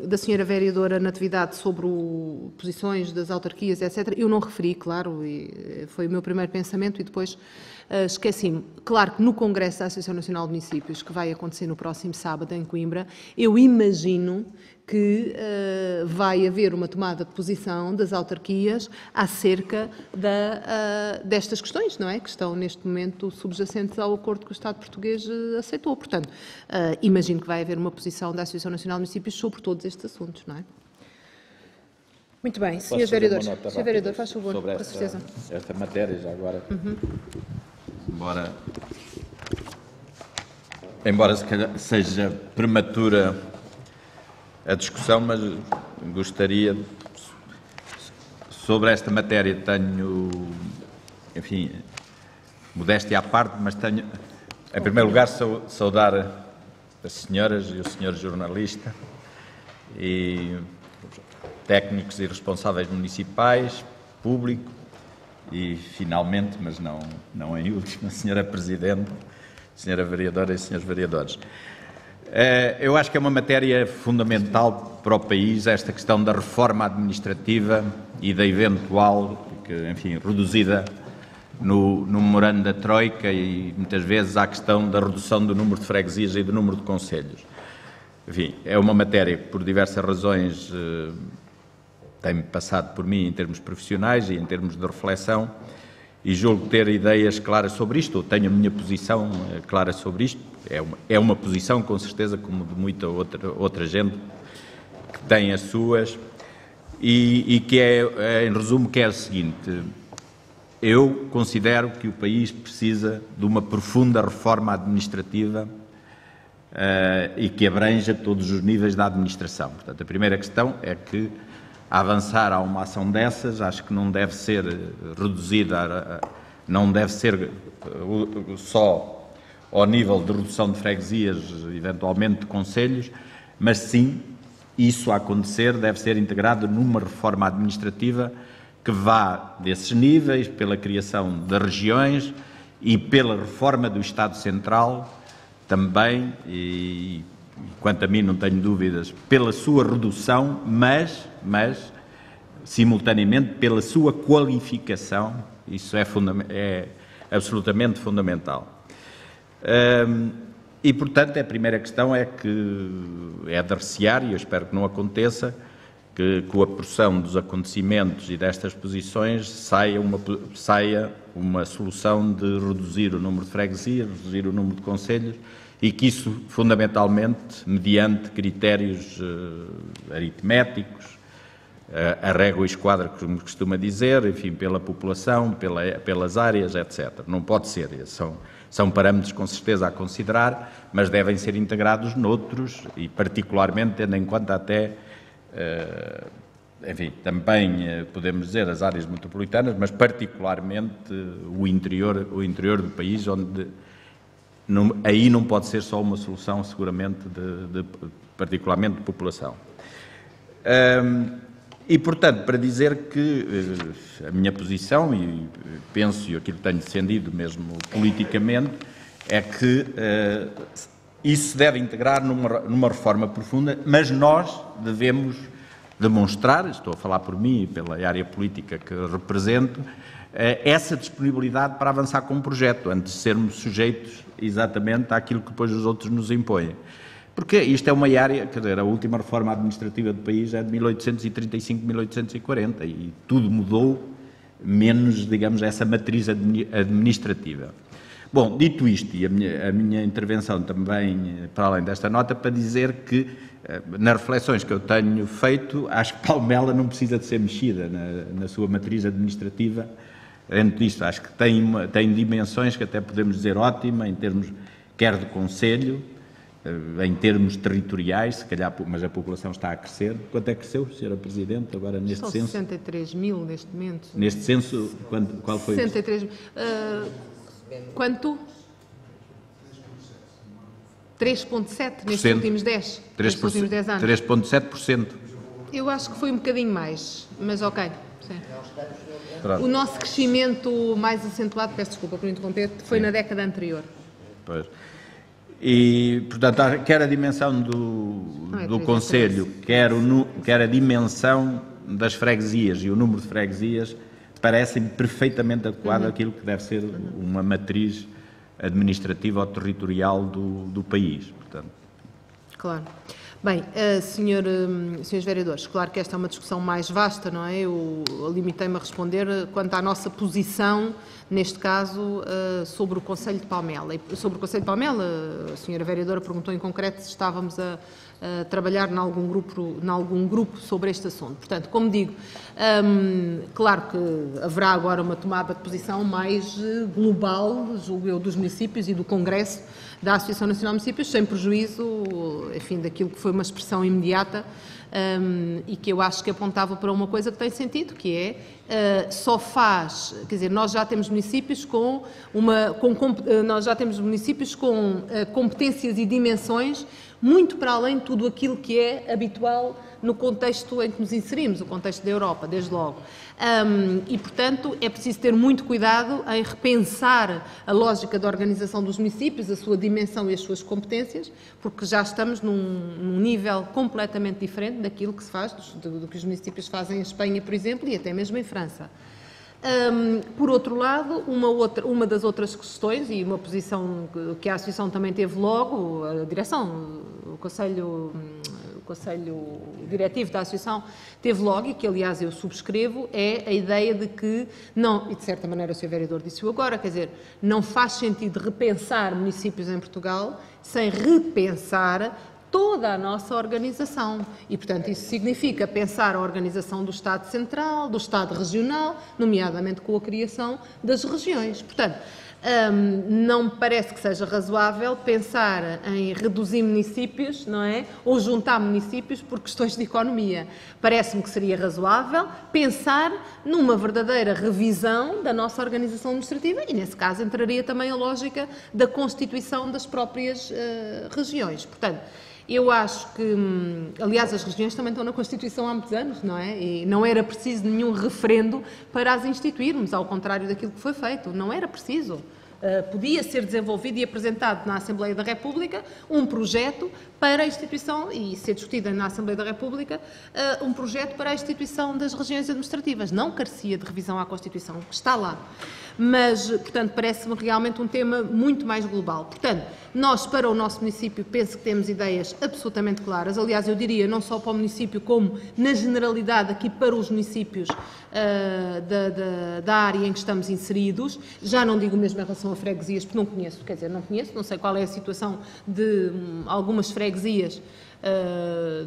Speaker 1: da senhora vereadora Natividade sobre posições das autarquias, etc., eu não referi, claro, e foi o meu primeiro pensamento e depois esqueci-me. Claro que no Congresso da Associação Nacional de Municípios, que vai acontecer no próximo sábado em Coimbra, eu imagino que vai haver uma tomada de posição das autarquias acerca destas questões, não é? Que estão neste momento subjacentes ao acordo que o Estado português aceitou. Portanto, imagino que vai haver uma posição da Associação Nacional de Municípios sobre todos estes assuntos, não é? Muito bem, Sr. Vereador. Sr. Vereador, faz favor,
Speaker 5: sobre
Speaker 1: com certeza.
Speaker 5: Esta matéria, já agora. Embora se calhar seja prematura a discussão, mas gostaria, sobre esta matéria tenho, enfim, modéstia à parte, mas tenho, em primeiro lugar, saudar as senhoras e o senhor jornalista e técnicos e responsáveis municipais, público e, finalmente, mas não em último, a senhora Presidente, senhora Vereadora e senhores Vereadores. Eu acho que é uma matéria fundamental para o país, esta questão da reforma administrativa e da eventual, enfim, reduzida no memorando da Troika e muitas vezes à questão da redução do número de freguesias e do número de concelhos. Enfim, é uma matéria que por diversas razões tem passado por mim em termos profissionais e em termos de reflexão e julgo ter ideias claras sobre isto, ou tenho a minha posição clara sobre isto. É uma posição, com certeza, como de muita outra gente que tem as suas e que em resumo, que é o seguinte: eu considero que o país precisa de uma profunda reforma administrativa e que abranja todos os níveis da administração. Portanto, a primeira questão é que, a avançar a uma ação dessas, acho que não deve ser reduzida, não deve ser só ao nível de redução de freguesias, eventualmente de concelhos, mas sim, isso a acontecer deve ser integrado numa reforma administrativa que vá desses níveis, pela criação de regiões e pela reforma do Estado Central também, e quanto a mim não tenho dúvidas, pela sua redução, mas simultaneamente pela sua qualificação. Isso é absolutamente fundamental. E, portanto, a primeira questão é que é de recear, e eu espero que não aconteça, que com a pressão dos acontecimentos e destas posições saia uma solução de reduzir o número de freguesias, reduzir o número de concelhos, e que isso, fundamentalmente, mediante critérios aritméticos, a régua e esquadra, como costuma dizer, enfim, pela população, pelas áreas, etc. Não pode ser. São parâmetros, com certeza, a considerar, mas devem ser integrados noutros e, particularmente, tendo em conta até, enfim, também podemos dizer as áreas metropolitanas, mas particularmente o interior do país, onde aí não pode ser só uma solução, seguramente, particularmente de população. E, portanto, para dizer que a minha posição, e penso, e aquilo que tenho defendido mesmo politicamente, é que isso se deve integrar numa reforma profunda, mas nós devemos demonstrar, estou a falar por mim e pela área política que represento, essa disponibilidade para avançar com um projeto, antes de sermos sujeitos exatamente àquilo que depois os outros nos impõem. Porque isto é uma área, quer dizer, a última reforma administrativa do país é de 1835, 1840 e tudo mudou, menos, digamos, essa matriz administrativa. Bom, dito isto, e a minha intervenção também, para além desta nota, para dizer que, nas reflexões que eu tenho feito, acho que Palmela não precisa de ser mexida na sua matriz administrativa. Dentro disto, acho que tem dimensões que até podemos dizer ótima, em termos, quer de concelho, em termos territoriais, se calhar, mas a população está a crescer. Quanto é que cresceu, Sra. Presidente, agora neste
Speaker 1: São
Speaker 5: censo?
Speaker 1: 63 mil neste momento.
Speaker 5: Neste censo, qual foi?
Speaker 1: 63 mil. Quanto? 3,7 nestes últimos 10 anos.
Speaker 5: 3,7%.
Speaker 1: Eu acho que foi um bocadinho mais, mas ok. Sim.
Speaker 5: Pronto.
Speaker 1: O nosso crescimento mais acentuado, peço desculpa por interromper, foi na década anterior.
Speaker 5: Pois. E, portanto, quer a dimensão do Conselho, quer a dimensão das freguesias e o número de freguesias, parecem perfeitamente adequado àquilo que deve ser uma matriz administrativa ou territorial do país. Portanto.
Speaker 1: Claro. Bem, senhores vereadores, claro que esta é uma discussão mais vasta, não é? Eu limitei-me a responder quanto à nossa posição, neste caso, sobre o Concelho de Palmela. E sobre o Concelho de Palmela, a senhora vereadora perguntou em concreto se estávamos a trabalhar em algum grupo sobre este assunto. Portanto, como digo, claro que haverá agora uma tomada de posição mais global, julgo eu, dos municípios e do Congresso da Associação Nacional de Municípios, sem prejuízo, enfim, daquilo que foi uma expressão imediata e que eu acho que apontava para uma coisa que tem sentido, que é só faz, quer dizer, nós já temos municípios com competências e dimensões muito para além de tudo aquilo que é habitual no contexto em que nos inserimos, o contexto da Europa, desde logo. E, portanto, é preciso ter muito cuidado em repensar a lógica da organização dos municípios, a sua dimensão e as suas competências, porque já estamos num nível completamente diferente daquilo que se faz, do que os municípios fazem em Espanha, por exemplo, e até mesmo em França. Por outro lado, uma das outras questões, e uma posição que a Associação também teve logo, a direção, o Conselho Diretivo da Associação teve logo, e que aliás eu subscrevo, é a ideia de que, não, e de certa maneira o Sr. Vereador disse-o agora, quer dizer, não faz sentido repensar municípios em Portugal sem repensar toda a nossa organização. E, portanto, isso significa pensar a organização do Estado Central, do Estado Regional, nomeadamente com a criação das regiões. Portanto, não me parece que seja razoável pensar em reduzir municípios, não é? Ou juntar municípios por questões de economia. Parece-me que seria razoável pensar numa verdadeira revisão da nossa organização administrativa e, nesse caso, entraria também a lógica da constituição das próprias regiões. Portanto, eu acho que, aliás, as regiões também estão na Constituição há muitos anos, não é? E não era preciso nenhum referendo para as instituirmos, ao contrário daquilo que foi feito. Não era preciso. Podia ser desenvolvido e apresentado na Assembleia da República um projeto para a instituição, e ser discutido na Assembleia da República, um projeto para a instituição das regiões administrativas. Não carecia de revisão à Constituição, está lá. Mas, portanto, parece-me realmente um tema muito mais global. Portanto, nós, para o nosso município, penso que temos ideias absolutamente claras. Aliás, eu diria, não só para o município, como, na generalidade, aqui para os municípios da área em que estamos inseridos. Já não digo mesmo em relação a freguesias, porque não conheço, quer dizer, não sei qual é a situação de algumas freguesias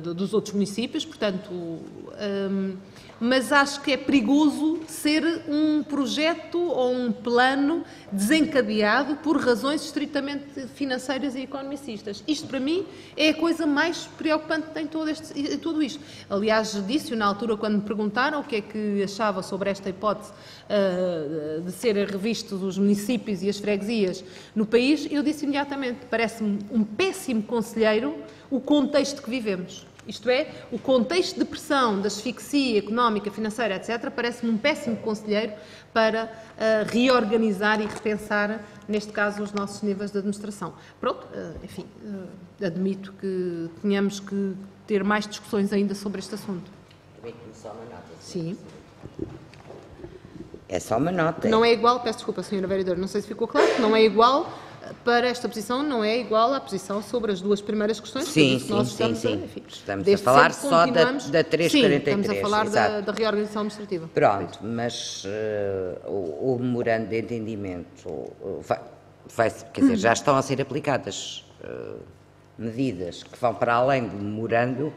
Speaker 1: dos outros municípios, portanto, mas acho que é perigoso ser um projeto ou um plano desencadeado por razões estritamente financeiras e economicistas. Isto, para mim, é a coisa mais preocupante em tudo isto. Aliás, disse-o na altura, quando me perguntaram o que é que achava sobre esta hipótese de serem revistos os municípios e as freguesias no país, eu disse imediatamente, parece-me um péssimo conselheiro o contexto que vivemos. Isto é, o contexto de pressão, da asfixia económica, financeira, etc., parece-me um péssimo conselheiro para reorganizar e repensar, neste caso, os nossos níveis de administração. Pronto, enfim, admito que tenhamos que ter mais discussões ainda sobre este assunto.
Speaker 3: Só uma nota.
Speaker 1: Sim.
Speaker 3: É só uma nota.
Speaker 1: Não é igual, peço desculpa, Sra. Vereadora, não sei se ficou claro, que não é igual. Para esta posição não é igual à posição sobre as duas primeiras questões.
Speaker 3: Sim. Estamos a falar só da 343.
Speaker 1: Sim, estamos a falar da reorganização administrativa.
Speaker 3: Pronto, mas o memorando de entendimento quer dizer, já estão a ser aplicadas medidas que vão para além do memorando,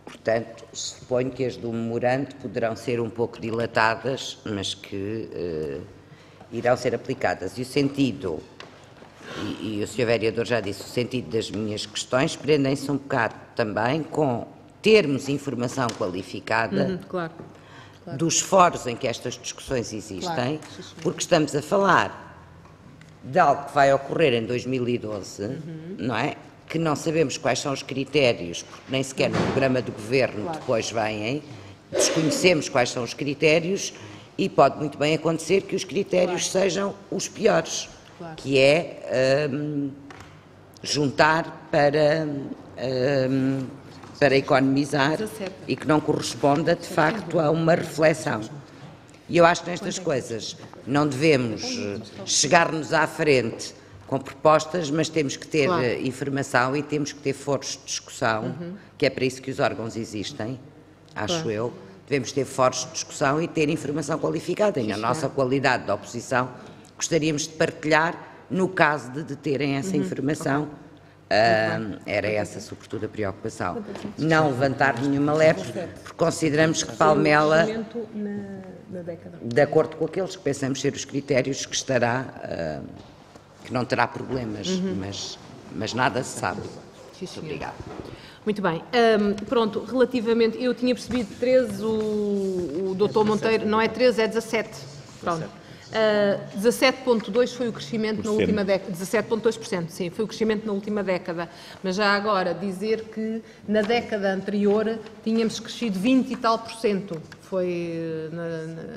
Speaker 3: portanto, suponho que as do memorando poderão ser um pouco dilatadas, mas que irão ser aplicadas. E o sentido... E o Sr. Vereador já disse, o sentido das minhas questões prendem-se um bocado também com termos informação qualificada
Speaker 1: claro.
Speaker 3: dos fóruns em que estas discussões existem, porque estamos a falar de algo que vai ocorrer em 2012, não é? Que não sabemos quais são os critérios, porque nem sequer no programa do Governo depois vêm, desconhecemos quais são os critérios e pode muito bem acontecer que os critérios sejam os piores. Que é juntar para economizar e que não corresponda, de facto, a uma reflexão. E eu acho que nestas coisas não devemos chegar-nos à frente com propostas, mas temos que ter informação e temos que ter foros de discussão, que é para isso que os órgãos existem, acho eu. Devemos ter foros de discussão e ter informação qualificada. E na nossa qualidade de oposição, gostaríamos de partilhar, no caso de terem essa informação, era essa sobretudo a preocupação. Não levantar nenhuma lepre, porque consideramos que Palmela, de acordo com aqueles que pensamos ser os critérios, que estará, que não terá problemas, mas nada se sabe.
Speaker 1: Sim, senhor.
Speaker 3: Obrigada.
Speaker 1: Muito bem. Pronto, relativamente, eu tinha percebido 13, o doutor Monteiro, não é 13, é 17. Pronto. 17,2% foi o crescimento na última década, 17,2%, sim, foi o crescimento na última década, mas já agora dizer que na década anterior tínhamos crescido 20 e tal %, foi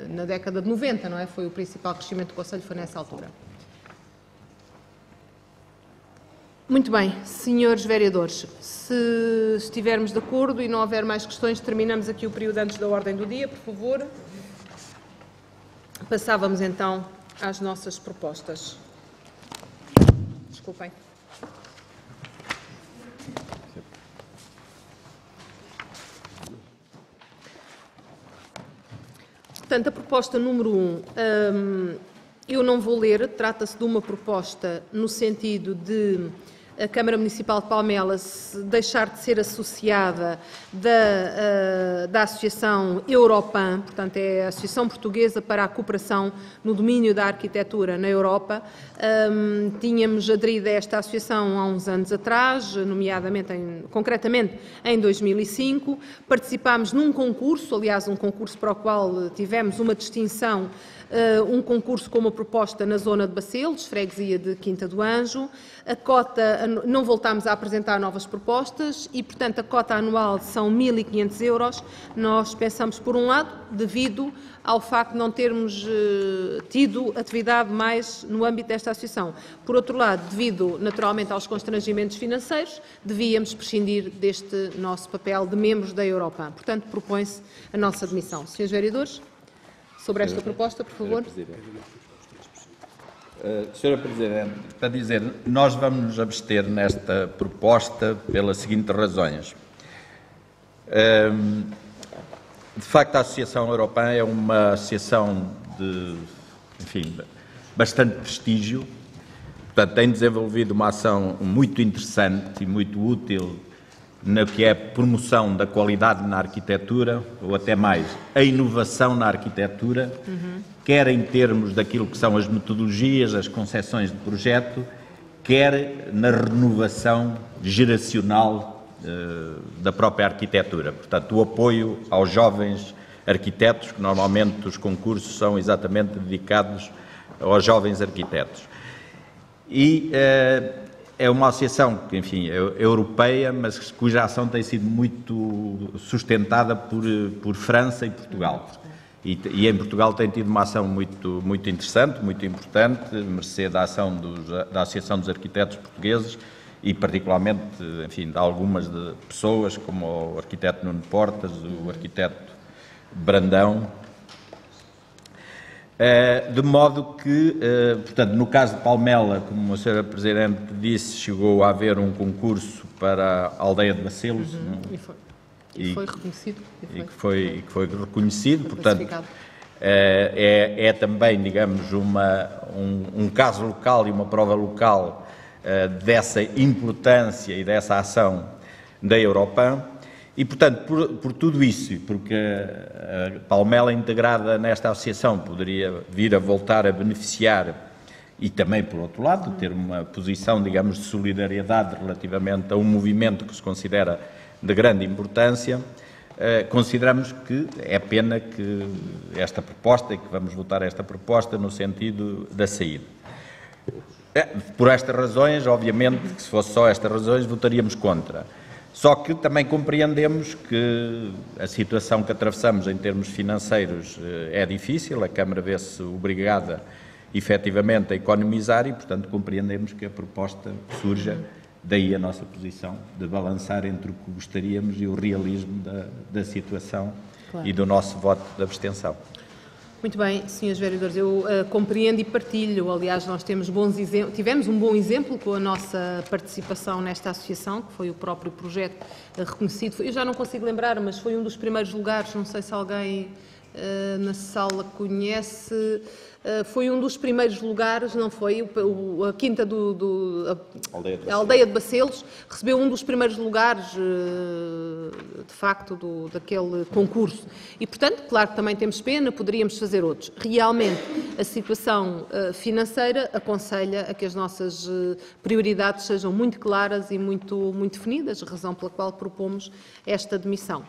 Speaker 1: na década de 90, não é? Foi o principal crescimento do Conselho, foi nessa altura. Muito bem, senhores vereadores, se estivermos de acordo e não houver mais questões, terminamos aqui o período antes da ordem do dia, por favor. Passávamos então às nossas propostas. Desculpem. Portanto, a proposta número 1, eu não vou ler, trata-se de uma proposta no sentido de a Câmara Municipal de Palmelas deixar de ser associada da Associação Europan, portanto é a Associação Portuguesa para a Cooperação no Domínio da Arquitetura na Europa. Tínhamos aderido a esta associação há uns anos atrás, nomeadamente, concretamente em 2005. Participámos num concurso, aliás um concurso para o qual tivemos uma distinção, um concurso com uma proposta na zona de Bacelos, freguesia de Quinta do Anjo. A cota, não voltámos a apresentar novas propostas e, portanto, a cota anual são 1.500 €. Nós pensamos, por um lado, devido ao facto de não termos tido atividade mais no âmbito desta associação. Por outro lado, devido, naturalmente, aos constrangimentos financeiros, devíamos prescindir deste nosso papel de membros da Europa. Portanto, propõe-se a nossa admissão. Senhores vereadores, sobre esta proposta, por favor.
Speaker 5: Senhora Presidente, para dizer, nós vamos nos abster nesta proposta pelas seguintes razões. De facto, a Associação Europeia é uma associação de, enfim, bastante prestígio, portanto, tem desenvolvido uma ação muito interessante e muito útil no que é a promoção da qualidade na arquitetura, ou até mais, a inovação na arquitetura, quer em termos daquilo que são as metodologias, as concepções de projeto, quer na renovação geracional da própria arquitetura. Portanto, o apoio aos jovens arquitetos, que normalmente os concursos são exatamente dedicados aos jovens arquitetos. E é uma associação, enfim, europeia, mas cuja ação tem sido muito sustentada por França e Portugal. E em Portugal tem tido uma ação muito interessante, muito importante, mercê da ação da Associação dos Arquitetos Portugueses e particularmente, enfim, de algumas pessoas, como o arquiteto Nuno Portas, o arquiteto Brandão. De modo que, portanto, no caso de Palmela, como a senhora Presidente disse, chegou a haver um concurso para a aldeia de Bacelos.
Speaker 1: E foi reconhecido.
Speaker 5: E que foi reconhecido, portanto, é também, digamos, um caso local e uma prova local dessa importância e dessa ação da Europan. E, portanto, por tudo isso, porque a Palmela integrada nesta associação poderia vir a voltar a beneficiar e também, por outro lado, ter uma posição, digamos, de solidariedade relativamente a um movimento que se considera de grande importância, consideramos que é pena que esta proposta, e que vamos votar esta proposta no sentido da saída. Por estas razões, obviamente, que se fosse só estas razões, votaríamos contra. Só que também compreendemos que a situação que atravessamos em termos financeiros é difícil, a Câmara vê-se obrigada, efetivamente, a economizar e, portanto, compreendemos que a proposta surja. Daí a nossa posição de balançar entre o que gostaríamos e o realismo da situação, claro, e do nosso voto de abstenção.
Speaker 1: Muito bem, senhores vereadores, eu compreendo e partilho. Aliás, nós tivemos um bom exemplo com a nossa participação nesta associação, que foi o próprio projeto reconhecido. Eu já não consigo lembrar, mas foi um dos primeiros lugares, não sei se alguém na sala conhece, foi um dos primeiros lugares, não foi? A Quinta a Aldeia de Bacelos recebeu um dos primeiros lugares, de facto, daquele concurso. E, portanto, claro que também temos pena, poderíamos fazer outros. Realmente, a situação financeira aconselha a que as nossas prioridades sejam muito claras e muito definidas, a razão pela qual propomos esta demissão.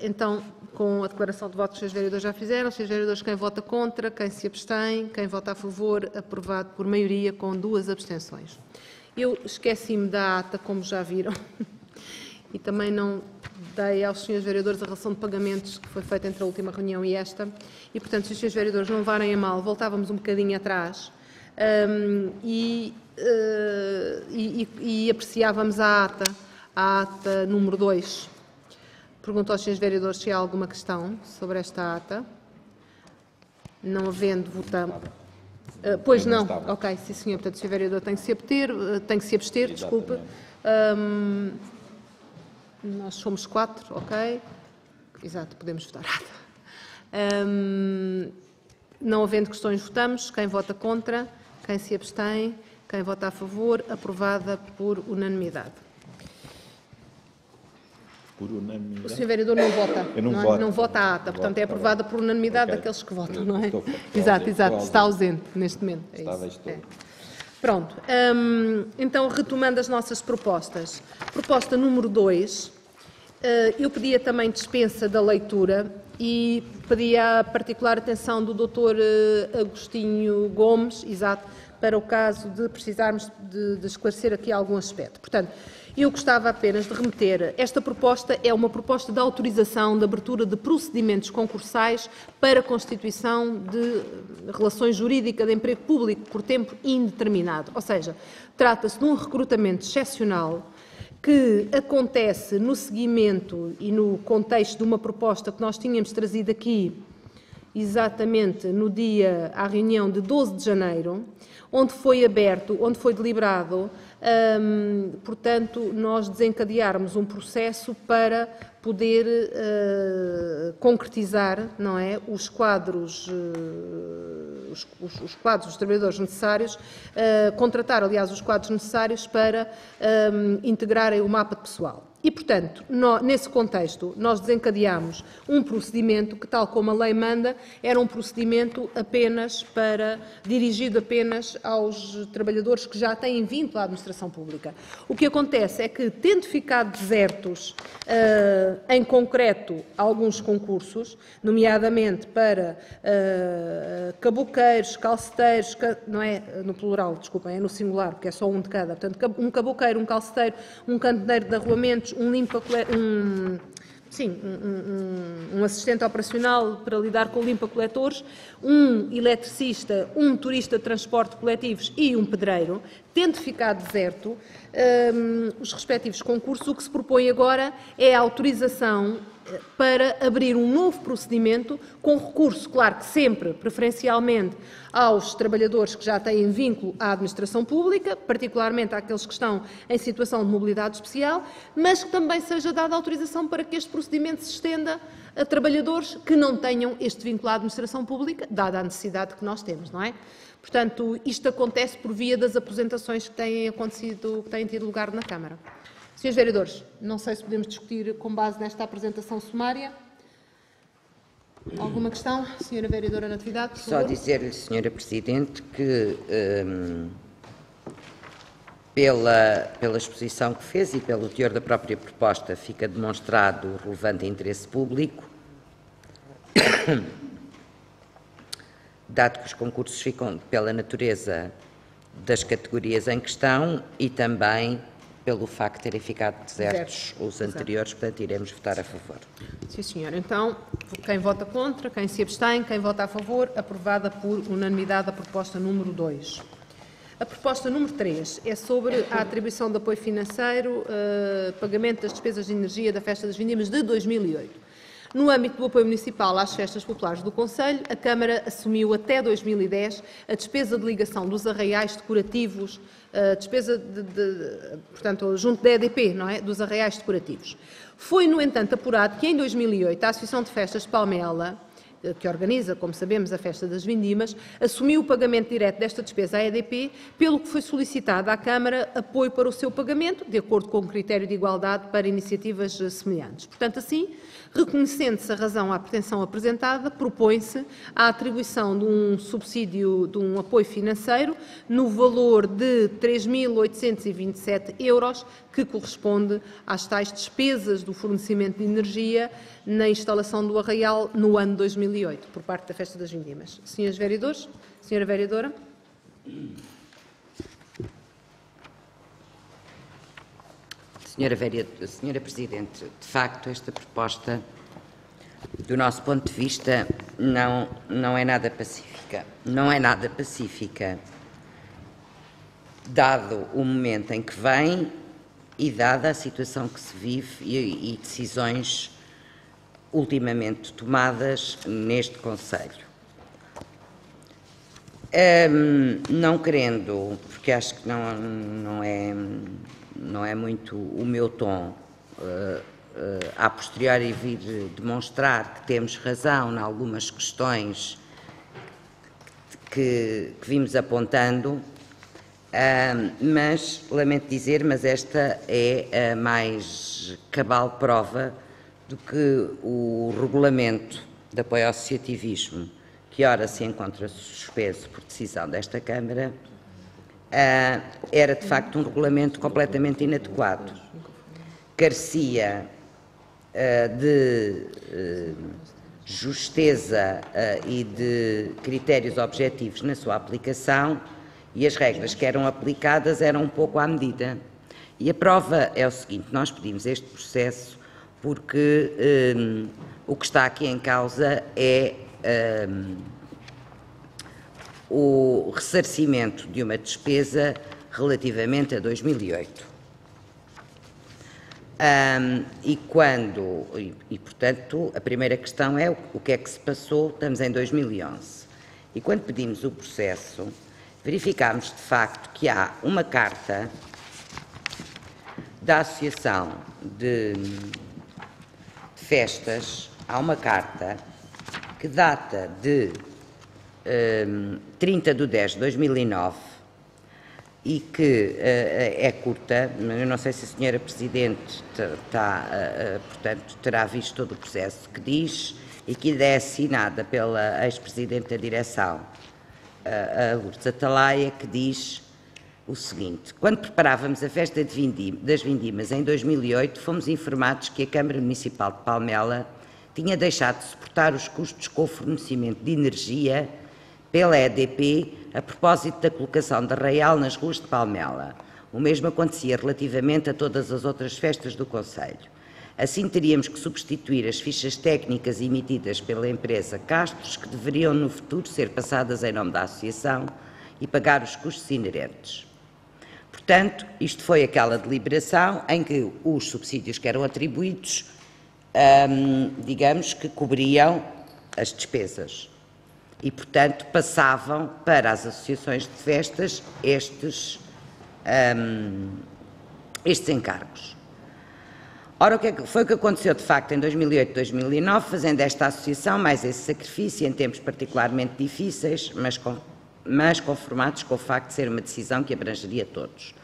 Speaker 1: Então, com a declaração de voto que os senhores vereadores já fizeram, os senhores vereadores, quem vota contra, quem se abstém, quem vota a favor, aprovado por maioria com 2 abstenções. Eu esqueci-me da ata, como já viram, e também não dei aos senhores vereadores a relação de pagamentos que foi feita entre a última reunião e esta, e, portanto, se os senhores vereadores não levarem a mal, voltávamos um bocadinho atrás e apreciávamos a ata número 2. Pergunto aos senhores vereadores se há alguma questão sobre esta ata. Não havendo, votamos. Pois não, ok, sim senhor. Portanto, o senhor vereador tem que se abster, desculpe. Nós somos 4, ok. Exato, podemos votar a ata. Não havendo questões, votamos. Quem vota contra, quem se abstém, quem vota a favor, aprovada por unanimidade.
Speaker 5: Por unanimidade.
Speaker 1: O senhor vereador não vota. Não vota a ata, portanto é aprovada por unanimidade daqueles que votam, não é? Exato, está ausente neste momento. Pronto. Então, retomando as nossas propostas. Proposta número 2, eu pedia também dispensa da leitura e pedia a particular atenção do Dr. Agostinho Gomes, exato, para o caso de precisarmos de esclarecer aqui algum aspecto. Portanto, eu gostava apenas de remeter, esta proposta é uma proposta de autorização de abertura de procedimentos concursais para a constituição de relações jurídicas de emprego público por tempo indeterminado. Ou seja, trata-se de um recrutamento excepcional que acontece no seguimento e no contexto de uma proposta que nós tínhamos trazido aqui exatamente à reunião de 12 de janeiro, onde foi deliberado, portanto, nós desencadearmos um processo para poder concretizar, não é, os quadros dos trabalhadores necessários, contratar, aliás, os quadros necessários para integrarem o mapa de pessoal. E, portanto, nesse contexto, nós desencadeámos um procedimento que, tal como a lei manda, era um procedimento dirigido apenas aos trabalhadores que já têm vínculo à administração pública. O que acontece é que, tendo ficado desertos, em concreto, alguns concursos, nomeadamente para caboqueiros, calceteiros, não é no plural, desculpem, é no singular, porque é só um de cada, portanto, um caboqueiro, um calceteiro, um canteneiro de arruamentos, um assistente operacional para lidar com limpa-coletores, um eletricista, um motorista de transporte coletivos e um pedreiro, tendo ficado deserto os respectivos concursos, o que se propõe agora é a autorização para abrir um novo procedimento com recurso, claro que sempre, preferencialmente, aos trabalhadores que já têm vínculo à administração pública, particularmente àqueles que estão em situação de mobilidade especial, mas que também seja dada autorização para que este procedimento se estenda a trabalhadores que não tenham este vínculo à administração pública, dada a necessidade que nós temos, não é? Portanto, isto acontece por via das apresentações que têm tido lugar na Câmara. Senhores vereadores, não sei se podemos discutir com base nesta apresentação sumária. Alguma questão? Senhora vereadora Natividade, por favor.
Speaker 3: Só dizer-lhe, senhora Presidente, que pela exposição que fez e pelo teor da própria proposta fica demonstrado o relevante interesse público, dado que os concursos ficam pela natureza das categorias em questão e também pelo facto de terem ficado desertos os anteriores, portanto, iremos votar a favor.
Speaker 1: Sim, senhor. Então, quem vota contra, quem se abstém, quem vota a favor, aprovada por unanimidade a proposta número 2. A proposta número 3 é sobre a atribuição de apoio financeiro, pagamento das despesas de energia da Festa das Vindimas de 2008. No âmbito do apoio municipal às festas populares do Concelho, a Câmara assumiu até 2010 a despesa de ligação dos arraiais decorativos, portanto, junto da EDP, não é? Dos arraiais decorativos. Foi, no entanto, apurado que em 2008 a Associação de Festas de Palmela, que organiza, como sabemos, a Festa das Vindimas, assumiu o pagamento direto desta despesa à EDP, pelo que foi solicitado à Câmara apoio para o seu pagamento, de acordo com o critério de igualdade para iniciativas semelhantes. Portanto, assim, reconhecendo-se a razão à pretensão apresentada, propõe-se a atribuição de um subsídio, de um apoio financeiro, no valor de 3.827 euros, que corresponde às tais despesas do fornecimento de energia na instalação do arraial no ano 2008, por parte da Festa das Vindimas. Senhores vereadores, senhora vereadora.
Speaker 3: Senhora Presidente, de facto, esta proposta, do nosso ponto de vista, não é nada pacífica. Não é nada pacífica, dado o momento em que vem e dada a situação que se vive e decisões ultimamente tomadas neste Concelho. Não querendo, porque acho que não é muito o meu tom, a posteriori vir demonstrar que temos razão em algumas questões que vimos apontando, mas, lamento dizer, mas esta é a mais cabal prova do que o regulamento de apoio ao associativismo, que ora se encontra suspenso por decisão desta Câmara, era de facto um regulamento completamente inadequado. Carecia de justeza e de critérios objetivos na sua aplicação, e as regras que eram aplicadas eram um pouco à medida. E a prova é o seguinte: nós pedimos este processo porque o que está aqui em causa é o ressarcimento de uma despesa relativamente a 2008. Portanto, a primeira questão é o que é que se passou. Estamos em 2011. E quando pedimos o processo, verificámos de facto que há uma carta da Associação de Festas, há uma carta que data de 30 de 10 de 2009 e que é curta, mas eu não sei se a senhora Presidente portanto, terá visto todo o processo, que diz, e que ainda é assinada pela ex-Presidente da Direção, a Lourdes Atalaia, que diz o seguinte: quando preparávamos a festa das Vindimas em 2008, fomos informados que a Câmara Municipal de Palmela tinha deixado de suportar os custos com o fornecimento de energia pela EDP a propósito da colocação de arraial nas ruas de Palmela. O mesmo acontecia relativamente a todas as outras festas do Concelho. Assim, teríamos que substituir as fichas técnicas emitidas pela empresa Castros, que deveriam no futuro ser passadas em nome da Associação, e pagar os custos inerentes. Portanto, isto foi aquela deliberação em que os subsídios que eram atribuídos, digamos que cobriam as despesas e, portanto, passavam para as associações de festas estes encargos. Ora, foi o que aconteceu de facto em 2008 e 2009, fazendo esta associação mais esse sacrifício em tempos particularmente difíceis, mas conformados com o facto de ser uma decisão que abrangeria todos.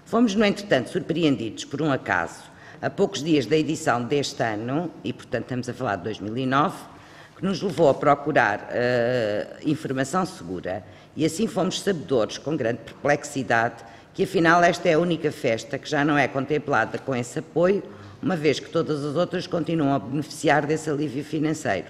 Speaker 3: Fomos, no entretanto, surpreendidos por um acaso, a poucos dias da edição deste ano, e portanto estamos a falar de 2009, que nos levou a procurar informação segura, e assim fomos sabedores, com grande perplexidade, que afinal esta é a única festa que já não é contemplada com esse apoio, uma vez que todas as outras continuam a beneficiar desse alívio financeiro.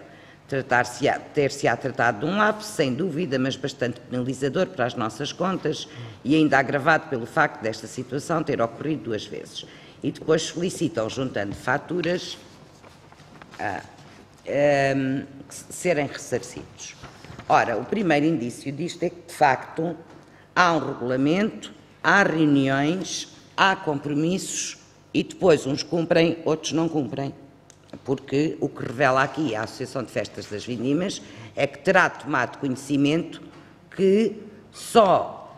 Speaker 3: Ter-se-á tratado de um lapso, sem dúvida, mas bastante penalizador para as nossas contas e ainda agravado pelo facto desta situação ter ocorrido 2 vezes. E depois solicitam, juntando faturas, serem ressarcidos. Ora, o primeiro indício disto é que, de facto, há um regulamento, há reuniões, há compromissos e depois uns cumprem, outros não cumprem. porque o que revela aqui a Associação de Festas das Vindimas é que terá tomado conhecimento que só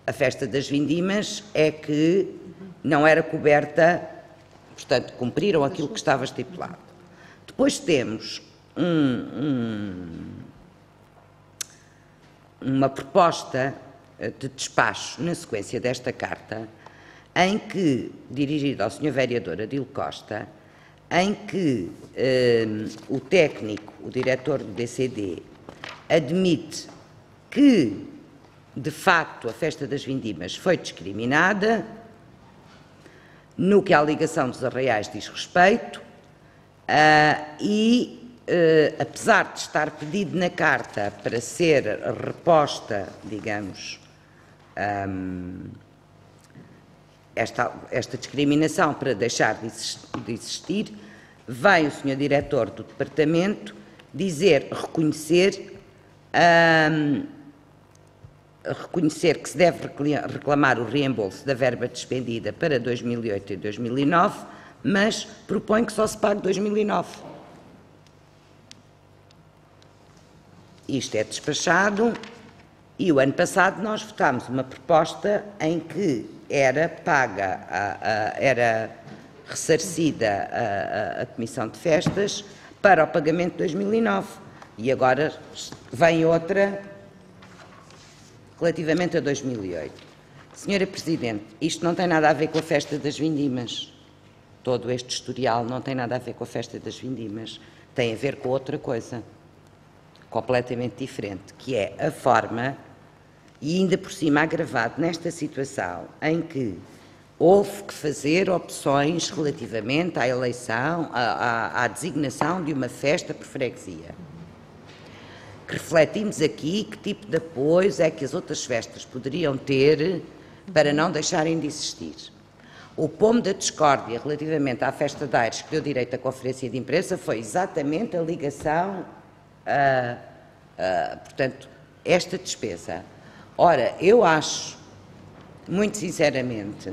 Speaker 3: a Festa das Vindimas é que não era coberta, portanto, cumpriram aquilo que estava estipulado. Depois temos uma proposta de despacho na sequência desta carta, em que, dirigida ao Sr. Vereador Adílio Costa, em que o técnico, o diretor do DCD, admite que, de facto, a Festa das Vindimas foi discriminada no que à ligação dos arraiais diz respeito apesar de estar pedido na carta para ser reposta, digamos, esta discriminação para deixar de existir, vem o Sr. Diretor do Departamento reconhecer que se deve reclamar o reembolso da verba despendida para 2008 e 2009, mas propõe que só se pague 2009. Isto é despachado e o ano passado nós votámos uma proposta em que era ressarcida a Comissão de Festas para o pagamento de 2009 e agora vem outra relativamente a 2008. Senhora Presidente, isto não tem nada a ver com a Festa das Vindimas. Todo este historial não tem nada a ver com a Festa das Vindimas. Tem a ver com outra coisa completamente diferente, que é a forma, e ainda por cima agravado nesta situação, em que houve que fazer opções relativamente à eleição, à designação de uma festa por freguesia. Que refletimos aqui que tipo de apoios é que as outras festas poderiam ter para não deixarem de existir. O pomo da discórdia relativamente à festa de Aires que deu direito à conferência de imprensa foi exatamente a ligação portanto, esta despesa. Ora, eu acho, muito sinceramente,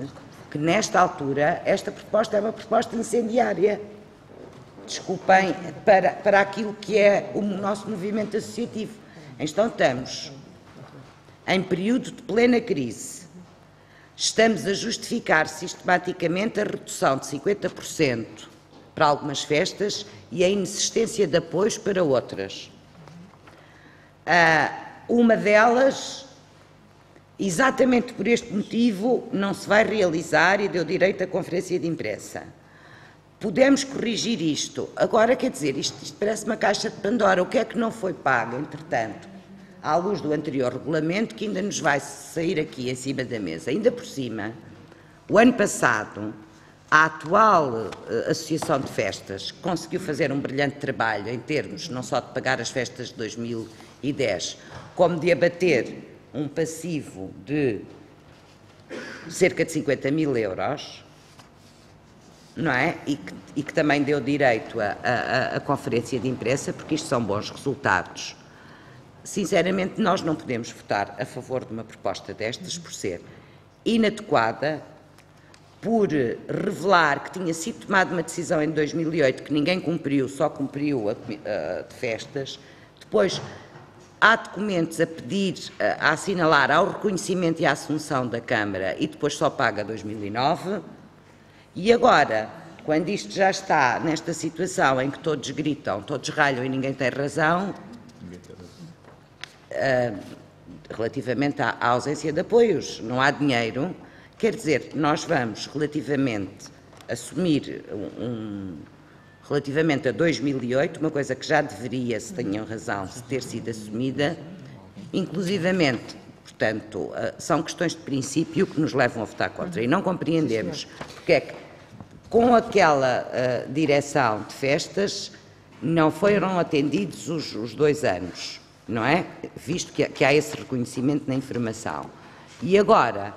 Speaker 3: que nesta altura esta proposta é uma proposta incendiária. Desculpem, para aquilo que é o nosso movimento associativo. Então estamos em período de plena crise. Estamos a justificar sistematicamente a redução de 50% para algumas festas e a inexistência de apoios para outras. Uma delas, exatamente por este motivo, não se vai realizar e deu direito à conferência de imprensa. Podemos corrigir isto. Agora, quer dizer, isto parece uma caixa de Pandora. O que é que não foi pago, entretanto, à luz do anterior regulamento, que ainda nos vai sair aqui em cima da mesa? Ainda por cima, o ano passado, a atual Associação de Festas conseguiu fazer um brilhante trabalho em termos não só de pagar as festas de 2010, como de abater um passivo de cerca de 50 mil euros, não é? E que também deu direito à conferência de imprensa, porque isto são bons resultados. Sinceramente, nós não podemos votar a favor de uma proposta destas por ser inadequada, por revelar que tinha sido tomada uma decisão em 2008 que ninguém cumpriu, só cumpriu a de festas. Depois, há documentos a pedir, a assinalar ao reconhecimento e à assunção da Câmara e depois só paga 2009. E agora, quando isto já está nesta situação em que todos gritam, todos ralham e ninguém tem razão, relativamente à ausência de apoios, não há dinheiro, quer dizer, nós vamos relativamente assumir relativamente a 2008, uma coisa que já deveria, se tenham razão, ter sido assumida, inclusivamente, portanto, são questões de princípio que nos levam a votar contra. E não compreendemos porque é que, com aquela direção de festas, não foram atendidos os 2 anos, não é? Visto que há esse reconhecimento na informação. E agora,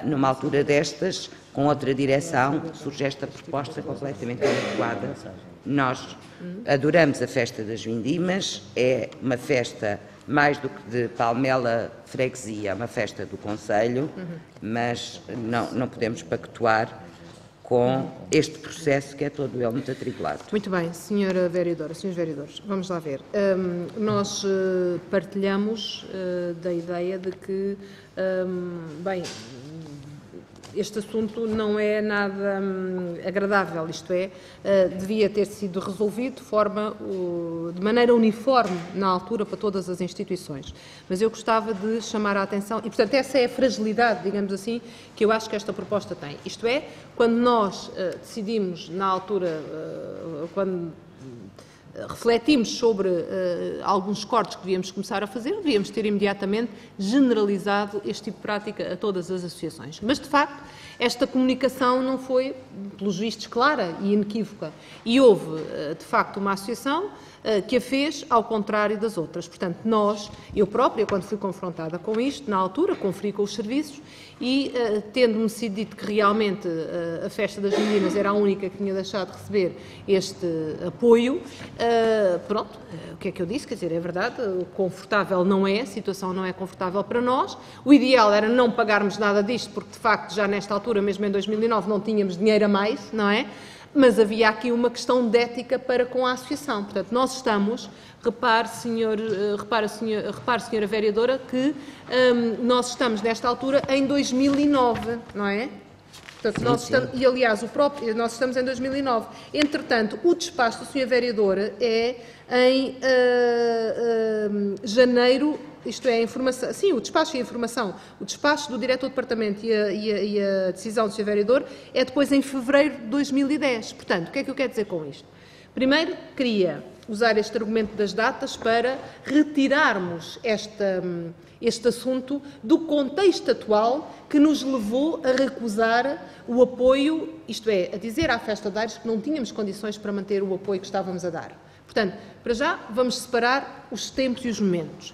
Speaker 3: numa altura destas, com outra direção, surge esta proposta completamente inadequada. Nós adoramos a Festa das Vindimas, é uma festa mais do que de Palmela Freguesia, é uma festa do Conselho, mas não podemos pactuar com este processo que é todo ele muito atribulado.
Speaker 1: Muito bem, senhora vereadora, senhores vereadores, vamos lá ver. Nós partilhamos da ideia de que, bem, este assunto não é nada agradável, isto é, devia ter sido resolvido de maneira uniforme na altura para todas as instituições. Mas eu gostava de chamar a atenção, e portanto essa é a fragilidade, digamos assim, que eu acho que esta proposta tem. Isto é, quando nós decidimos na altura, quando refletimos sobre alguns cortes que devíamos começar a fazer, devíamos ter imediatamente generalizado este tipo de prática a todas as associações. Mas, de facto, esta comunicação não foi, pelos vistos, clara e inequívoca. E houve, de facto, uma associação que a fez ao contrário das outras. Portanto, eu própria, quando fui confrontada com isto, na altura, conferi com os serviços e, tendo-me sido dito que realmente a festa das meninas era a única que tinha deixado de receber este apoio, pronto, o que é que eu disse? Quer dizer, é verdade, confortável não é, a situação não é confortável para nós. O ideal era não pagarmos nada disto, porque, de facto, já nesta altura, mesmo em 2009, não tínhamos dinheiro a mais, não é? Mas havia aqui uma questão de ética para com a associação. Portanto, nós estamos, repare, senhora vereadora, que nós estamos, nesta altura, em 2009, não é? Portanto, nós estamos, e aliás, nós estamos em 2009. Entretanto, o despacho da senhora vereadora é em janeiro. Isto é, a informação, sim, o despacho e a informação. O despacho do diretor do departamento e a decisão do Sr. Vereador é depois em fevereiro de 2010. Portanto, o que é que eu quero dizer com isto? Primeiro, queria usar este argumento das datas para retirarmos este assunto do contexto atual que nos levou a recusar o apoio, isto é, a dizer à Festa de Aires que não tínhamos condições para manter o apoio que estávamos a dar. Portanto, para já, vamos separar os tempos e os momentos.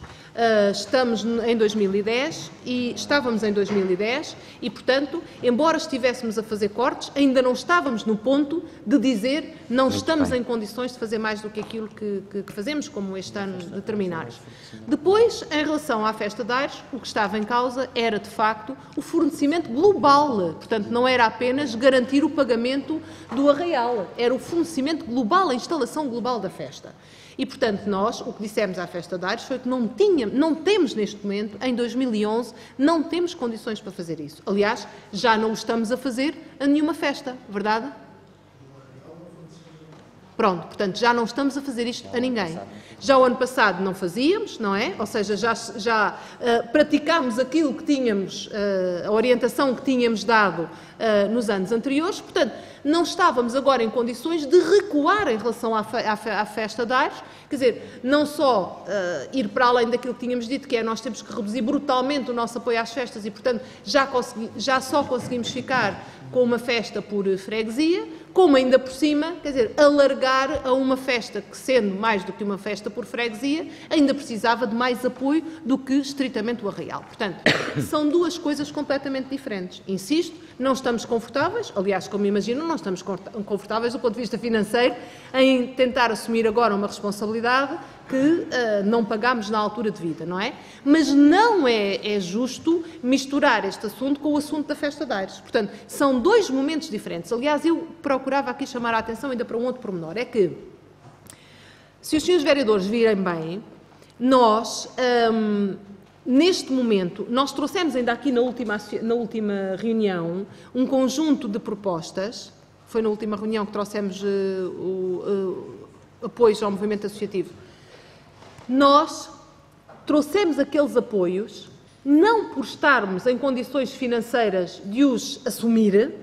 Speaker 1: Estamos em 2010 e estávamos em 2010 e, portanto, embora estivéssemos a fazer cortes, ainda não estávamos no ponto de dizer não estamos em condições de fazer mais do que aquilo que fazemos, como este ano determinados. Depois, em relação à Festa de Aires, o que estava em causa era, de facto, o fornecimento global. Portanto, não era apenas garantir o pagamento do arraial, era o fornecimento global, a instalação global da festa. E, portanto, nós, o que dissemos à Festa de Aires foi que não temos neste momento, em 2011, não temos condições para fazer isso. Aliás, já não o estamos a fazer a nenhuma festa, verdade? Pronto, portanto, já não estamos a fazer isto a ninguém. Já o ano passado não fazíamos, não é? Ou seja, já praticámos aquilo que tínhamos, a orientação que tínhamos dado nos anos anteriores, portanto, não estávamos agora em condições de recuar em relação à Festa de Aires, quer dizer, não só ir para além daquilo que tínhamos dito, que é nós temos que reduzir brutalmente o nosso apoio às festas e, portanto, já só conseguimos ficar com uma festa por freguesia, como ainda por cima, quer dizer, alargar a uma festa que, sendo mais do que uma festa por freguesia, ainda precisava de mais apoio do que estritamente o arraial. Portanto, são duas coisas completamente diferentes. Insisto, não estamos confortáveis, aliás, como imagino, não estamos confortáveis do ponto de vista financeiro em tentar assumir agora uma responsabilidade que não pagámos na altura devida, não é? Mas não é justo misturar este assunto com o assunto da Festa de Aires. Portanto, são dois momentos diferentes. Aliás, eu procurava aqui chamar a atenção ainda para um outro pormenor. É que, se os senhores vereadores virem bem, nós, neste momento, nós trouxemos ainda aqui na última reunião um conjunto de propostas. Foi na última reunião que trouxemos apoios ao movimento associativo. Nós trouxemos aqueles apoios, não por estarmos em condições financeiras de os assumir,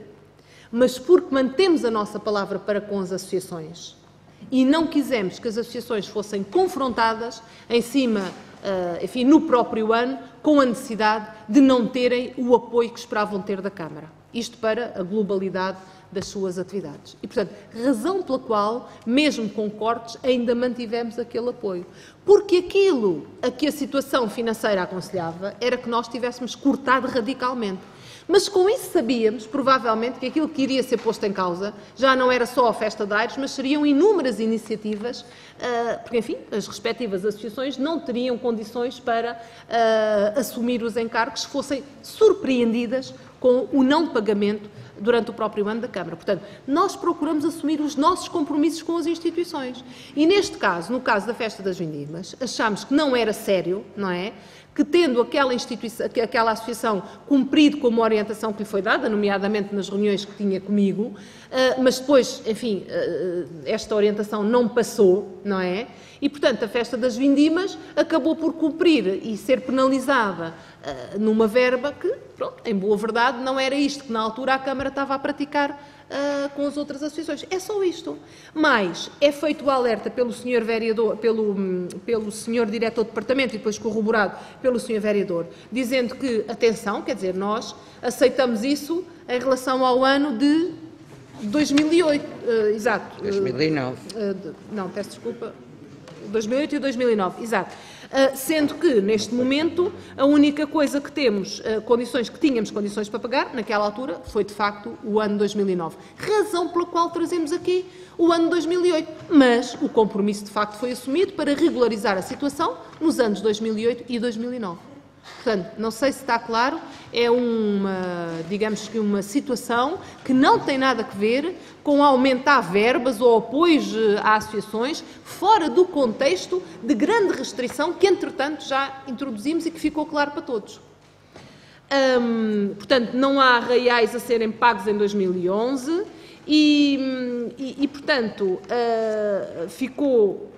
Speaker 1: mas porque mantemos a nossa palavra para com as associações. E não quisemos que as associações fossem confrontadas em cima, enfim, no próprio ano, com a necessidade de não terem o apoio que esperavam ter da Câmara. Isto para a globalidade das suas atividades. E, portanto, razão pela qual, mesmo com cortes, ainda mantivemos aquele apoio. Porque aquilo a que a situação financeira aconselhava era que nós tivéssemos cortado radicalmente. Mas com isso sabíamos, provavelmente, que aquilo que iria ser posto em causa já não era só a Festa de Aires, mas seriam inúmeras iniciativas, porque, enfim, as respectivas associações não teriam condições para assumir os encargos se fossem surpreendidas com o não pagamento durante o próprio ano da Câmara. Portanto, nós procuramos assumir os nossos compromissos com as instituições. E neste caso, no caso da Festa das Vindimas, achámos que não era sério, não é? Que tendo aquela associação cumprido com uma orientação que lhe foi dada, nomeadamente nas reuniões que tinha comigo, mas depois, enfim, esta orientação não passou, não é? E, portanto, a Festa das Vindimas acabou por cumprir e ser penalizada numa verba que, pronto, em boa verdade, não era isto que na altura a Câmara estava a praticar com as outras associações. É só isto. Mas é feito o alerta pelo Sr. Vereador, pelo Sr. Diretor do Departamento e depois corroborado pelo Sr. Vereador, dizendo que, atenção, quer dizer, nós aceitamos isso em relação ao ano de 2008, exato.
Speaker 3: 2009.
Speaker 1: Não, peço desculpa. 2008 e 2009, exato. Sendo que, neste momento, a única coisa que temos, tínhamos condições para pagar, naquela altura, foi, de facto, o ano 2009. Razão pela qual trazemos aqui o ano 2008. Mas o compromisso, de facto, foi assumido para regularizar a situação nos anos 2008 e 2009. Portanto, não sei se está claro, é digamos que uma situação que não tem nada a ver com aumentar verbas ou apoios a associações fora do contexto de grande restrição que, entretanto, já introduzimos e que ficou claro para todos. Portanto, não há reais a serem pagos em 2011 e portanto, ficou...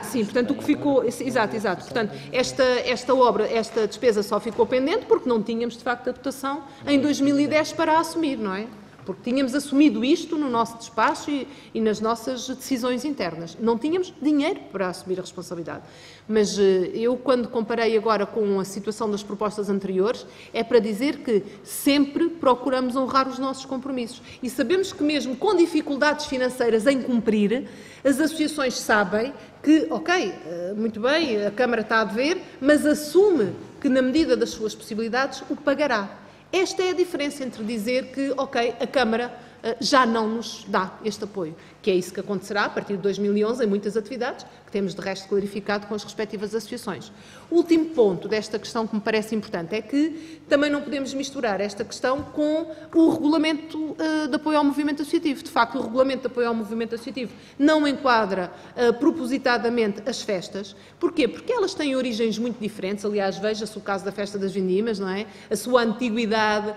Speaker 1: sim, portanto, o que ficou... Exato. Portanto, esta despesa só ficou pendente porque não tínhamos, de facto, a dotação em 2010 para assumir, não é? Porque tínhamos assumido isto no nosso despacho e nas nossas decisões internas. Não tínhamos dinheiro para assumir a responsabilidade. Mas eu, quando comparei agora com a situação das propostas anteriores, é para dizer que sempre procuramos honrar os nossos compromissos. E sabemos que mesmo com dificuldades financeiras em cumprir, as associações sabem que, ok, muito bem, a Câmara está a dever, mas assume que, na medida das suas possibilidades, o pagará. Esta é a diferença entre dizer que, ok, a Câmara já não nos dá este apoio, que é isso que acontecerá a partir de 2011 em muitas atividades, que temos de resto clarificado com as respectivas associações. O último ponto desta questão que me parece importante é que também não podemos misturar esta questão com o regulamento de apoio ao movimento associativo. De facto, o regulamento de apoio ao movimento associativo não enquadra propositadamente as festas. Porquê? Porque elas têm origens muito diferentes. Aliás, veja-se o caso da Festa das Vindimas, não é? A sua antiguidade.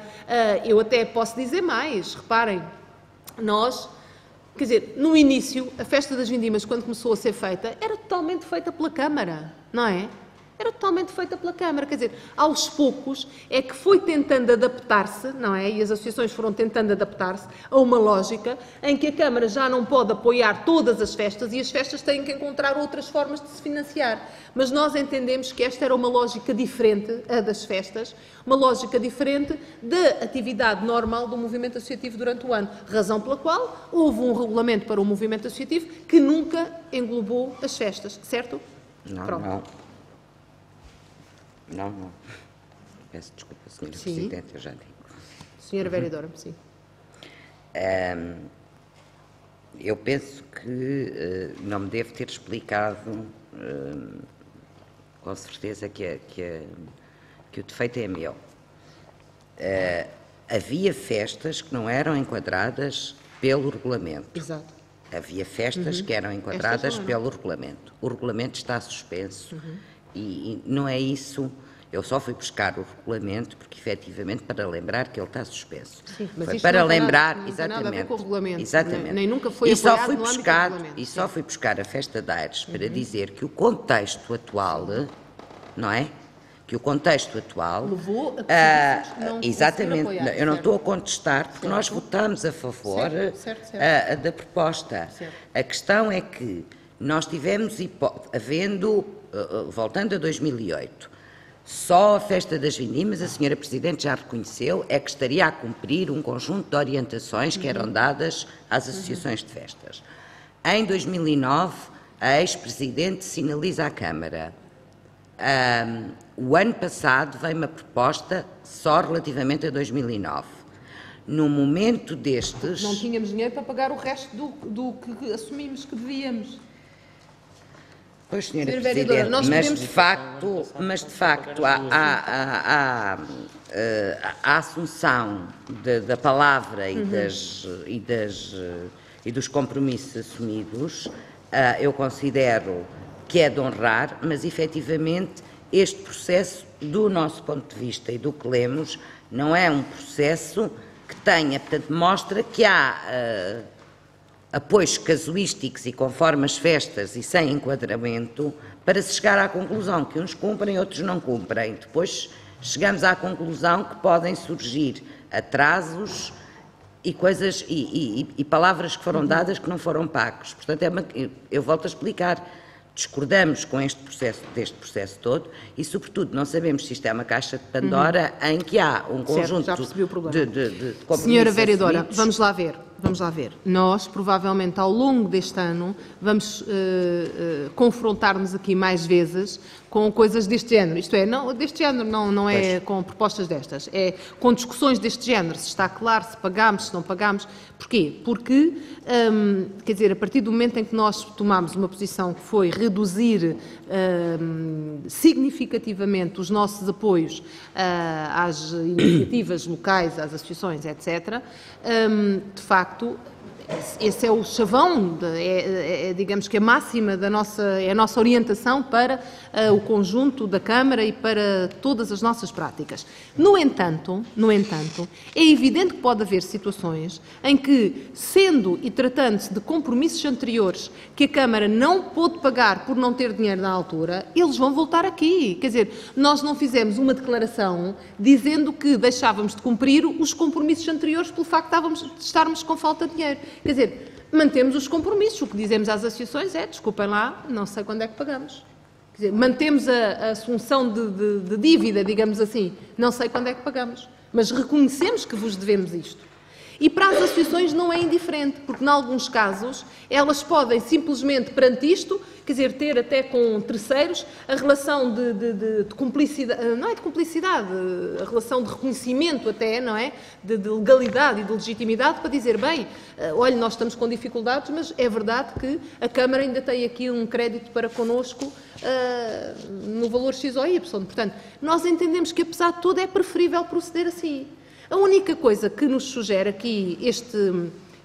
Speaker 1: Eu até posso dizer mais. Reparem, nós, quer dizer, no início, a Festa das Vindimas, quando começou a ser feita, era totalmente feita pela Câmara, não é? Era totalmente feita pela Câmara, quer dizer, aos poucos é que foi tentando adaptar-se, não é? E as associações foram tentando adaptar-se a uma lógica em que a Câmara já não pode apoiar todas as festas e as festas têm que encontrar outras formas de se financiar. Mas nós entendemos que esta era uma lógica diferente, a das festas, uma lógica diferente da atividade normal do movimento associativo durante o ano, razão pela qual houve um regulamento para o movimento associativo que nunca englobou as festas, certo?
Speaker 3: Não,
Speaker 1: Pronto.
Speaker 3: Não. Peço desculpa, Sra.
Speaker 1: Sim.
Speaker 3: Presidente, eu já digo.
Speaker 1: Senhora Vereadora, sim.
Speaker 3: Eu penso que não me devo ter explicado com certeza que o defeito é meu. Havia festas que não eram enquadradas pelo regulamento.
Speaker 1: Exato.
Speaker 3: Havia festas que eram enquadradas pelo regulamento. O regulamento está suspenso. E não é isso, eu só fui buscar o regulamento porque, efetivamente, para lembrar que ele está suspenso.
Speaker 1: Sim, mas
Speaker 3: foi
Speaker 1: isto
Speaker 3: para
Speaker 1: não tem
Speaker 3: lembrar,
Speaker 1: nada, não
Speaker 3: exatamente.
Speaker 1: tem nada a ver com o regulamento.
Speaker 3: Exatamente.
Speaker 1: Nem nunca foi apoiado no âmbito do regulamento.
Speaker 3: E só fui buscar a Festa de Aires para dizer que o contexto atual, não é? Que o contexto atual...
Speaker 1: Levou a que não
Speaker 3: exatamente,
Speaker 1: apoiar,
Speaker 3: eu não
Speaker 1: certo?
Speaker 3: estou a contestar porque
Speaker 1: Certo.
Speaker 3: nós votamos a favor
Speaker 1: Certo.
Speaker 3: da proposta.
Speaker 1: Certo.
Speaker 3: A questão é que nós tivemos, voltando a 2008, só a Festa das Vindimas, a Sra. Presidente já reconheceu, é que estaria a cumprir um conjunto de orientações que eram dadas às associações de festas. Em 2009, a ex-presidente sinaliza à Câmara. O ano passado veio uma proposta só relativamente a 2009. No momento destes...
Speaker 1: Não tínhamos dinheiro para pagar o resto do que assumimos que devíamos.
Speaker 3: Pois, Sra.
Speaker 1: Senhora
Speaker 3: Presidente,
Speaker 1: Vereadora, nós
Speaker 3: mas
Speaker 1: podemos...
Speaker 3: de facto há a assunção da palavra e dos compromissos assumidos, eu considero que é de honrar, mas efetivamente este processo, do nosso ponto de vista e do que lemos, não é um processo que tenha, portanto, mostra que há apoios casuísticos e conforme as festas e sem enquadramento para se chegar à conclusão que uns cumprem e outros não cumprem. Depois chegamos à conclusão que podem surgir atrasos e coisas e palavras que foram dadas que não foram pagos. Portanto, eu volto a explicar, discordamos com deste processo todo e, sobretudo, não sabemos se isto é uma caixa de Pandora em que há um conjunto
Speaker 1: já percebi o problema.
Speaker 3: de compromissos
Speaker 1: Senhora Vereadora,
Speaker 3: assumidos.
Speaker 1: vamos lá ver. Nós, provavelmente, ao longo deste ano, vamos confrontar-nos aqui mais vezes com coisas deste género. Isto é, não é com propostas destas, é com discussões deste género, se está claro, se pagamos, se não pagamos. Porquê? Porque, quer dizer, a partir do momento em que nós tomámos uma posição que foi reduzir significativamente os nossos apoios às iniciativas locais, às associações, etc., de facto, esse é o chavão, digamos que a máxima é a nossa orientação para o conjunto da Câmara e para todas as nossas práticas. No entanto, é evidente que pode haver situações em que, sendo e tratando-se de compromissos anteriores que a Câmara não pôde pagar por não ter dinheiro na altura, eles vão voltar aqui. Quer dizer, nós não fizemos uma declaração dizendo que deixávamos de cumprir os compromissos anteriores pelo facto de estarmos com falta de dinheiro. Quer dizer, mantemos os compromissos. O que dizemos às associações é, desculpem lá, não sei quando é que pagamos. Quer dizer, mantemos a assunção de dívida, digamos assim, não sei quando é que pagamos. Mas reconhecemos que vos devemos isto. E para as associações não é indiferente, porque, em alguns casos, elas podem simplesmente, perante isto, quer dizer, ter até com terceiros a relação de cumplicidade, não é de cumplicidade, a relação de reconhecimento até, não é? De legalidade e de legitimidade para dizer, bem, olha, nós estamos com dificuldades, mas é verdade que a Câmara ainda tem aqui um crédito para connosco no valor X ou Y. Portanto, nós entendemos que, apesar de tudo, é preferível proceder assim. A única coisa que nos sugere aqui este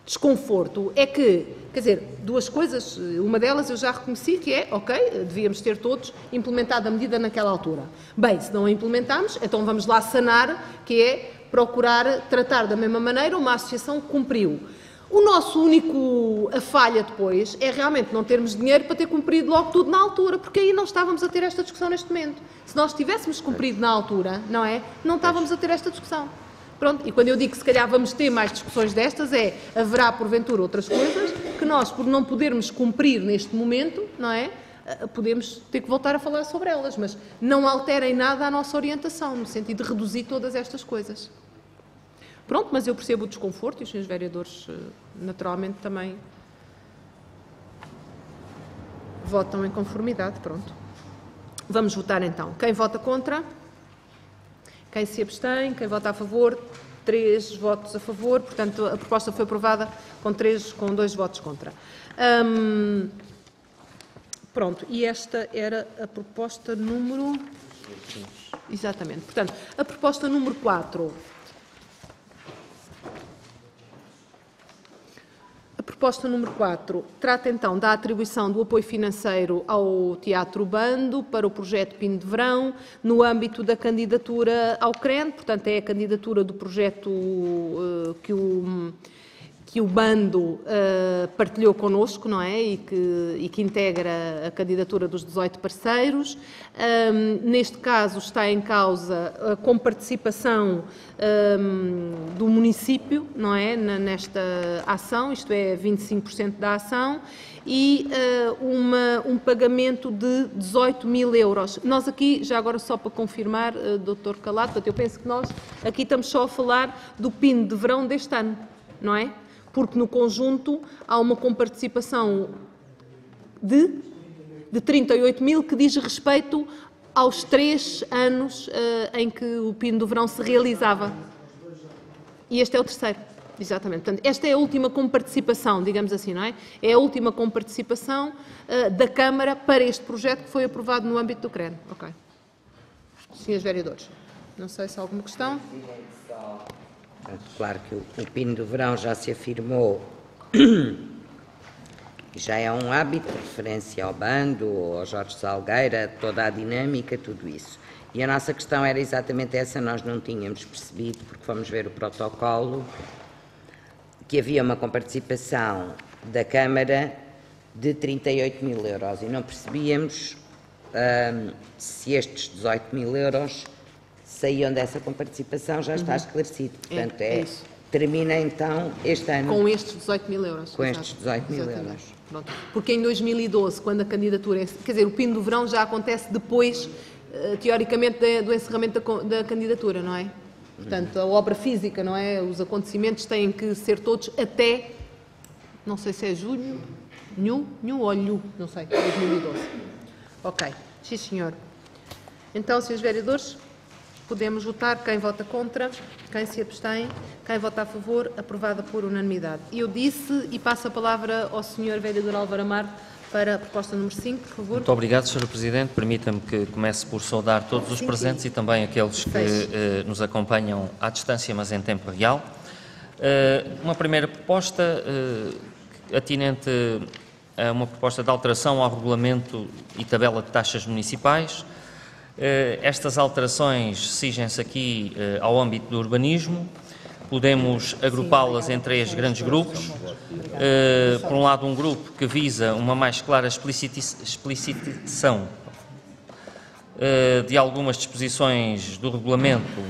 Speaker 1: desconforto é que, quer dizer, duas coisas, uma delas eu já reconheci que é, ok, devíamos ter todos implementado a medida naquela altura. Bem, se não a implementámos, então vamos lá sanar, que é procurar tratar da mesma maneira uma associação que cumpriu. O nosso único falha depois é realmente não termos dinheiro para ter cumprido logo tudo na altura, porque aí não estávamos a ter esta discussão neste momento. Se nós tivéssemos cumprido na altura, não é? Não estávamos a ter esta discussão. Pronto, e quando eu digo que se calhar vamos ter mais discussões destas, haverá porventura outras coisas que nós, por não podermos cumprir neste momento, não é? Podemos ter que voltar a falar sobre elas, mas não alterem nada a nossa orientação, no sentido de reduzir todas estas coisas. Pronto, mas eu percebo o desconforto e os senhores vereadores, naturalmente, também votam em conformidade, pronto. Vamos votar então. Quem vota contra? Quem se abstém? Quem vota a favor? 3 votos a favor. Portanto, a proposta foi aprovada com 2 votos contra. Pronto, e esta era a proposta número... Exatamente. Portanto, a proposta número 4... A proposta número 4 trata então da atribuição do apoio financeiro ao Teatro Bando para o projeto Pino de Verão, no âmbito da candidatura ao CREN, portanto é a candidatura do projeto que o Bando partilhou connosco, não é? E que integra a candidatura dos 18 parceiros. Neste caso está em causa a comparticipação do município, não é? Nesta ação, isto é, 25% da ação, e um pagamento de 18.000 euros. Nós aqui, já agora só para confirmar, Dr. Calado, portanto, eu penso que nós aqui estamos só a falar do Pino de Verão deste ano, não é? Porque no conjunto há uma comparticipação de 38.000 que diz respeito aos 3 anos em que o Pino do Verão se realizava. E este é o terceiro. Exatamente. Portanto, esta é a última comparticipação, digamos assim, não é? É a última comparticipação da Câmara para este projeto que foi aprovado no âmbito do CREN. Ok. Senhores vereadores, não sei se há alguma questão.
Speaker 3: Claro que o Pino do Verão já se afirmou, já é um hábito, referência ao bando, ao Jorge Salgueira, toda a dinâmica, tudo isso. E a nossa questão era exatamente essa, nós não tínhamos percebido, porque fomos ver o protocolo, que havia uma comparticipação da Câmara de 38 mil euros e não percebíamos se estes 18 mil euros saíam dessa comparticipação, já está esclarecido. Portanto, termina então este ano.
Speaker 1: Com estes 18 mil euros.
Speaker 3: Com estes 18 mil euros.
Speaker 1: Pronto. Porque em 2012, quando a candidatura... Quer dizer, o Pino do Verão já acontece depois, teoricamente, do encerramento da candidatura, não é? Portanto, a obra física, não é? Os acontecimentos têm que ser todos até, não sei se é junho, ou julho, não sei, 2012. Ok, sim senhor. Então, senhores vereadores, podemos votar. Quem vota contra, quem se abstém, quem vota a favor, aprovada por unanimidade. Eu disse, e passo a palavra ao senhor vereador Álvaro Amaro para a proposta número 5, por favor.
Speaker 4: Muito obrigado, Sra. Presidente. Permita-me que comece por saudar todos os presentes e também aqueles que nos acompanham à distância, mas em tempo real. Uma primeira proposta atinente a uma proposta de alteração ao regulamento e tabela de taxas municipais. Estas alterações exigem-se aqui ao âmbito do urbanismo. Podemos agrupá-las em 3 grandes grupos. Por um lado, um grupo que visa uma mais clara explicitação de algumas disposições do regulamento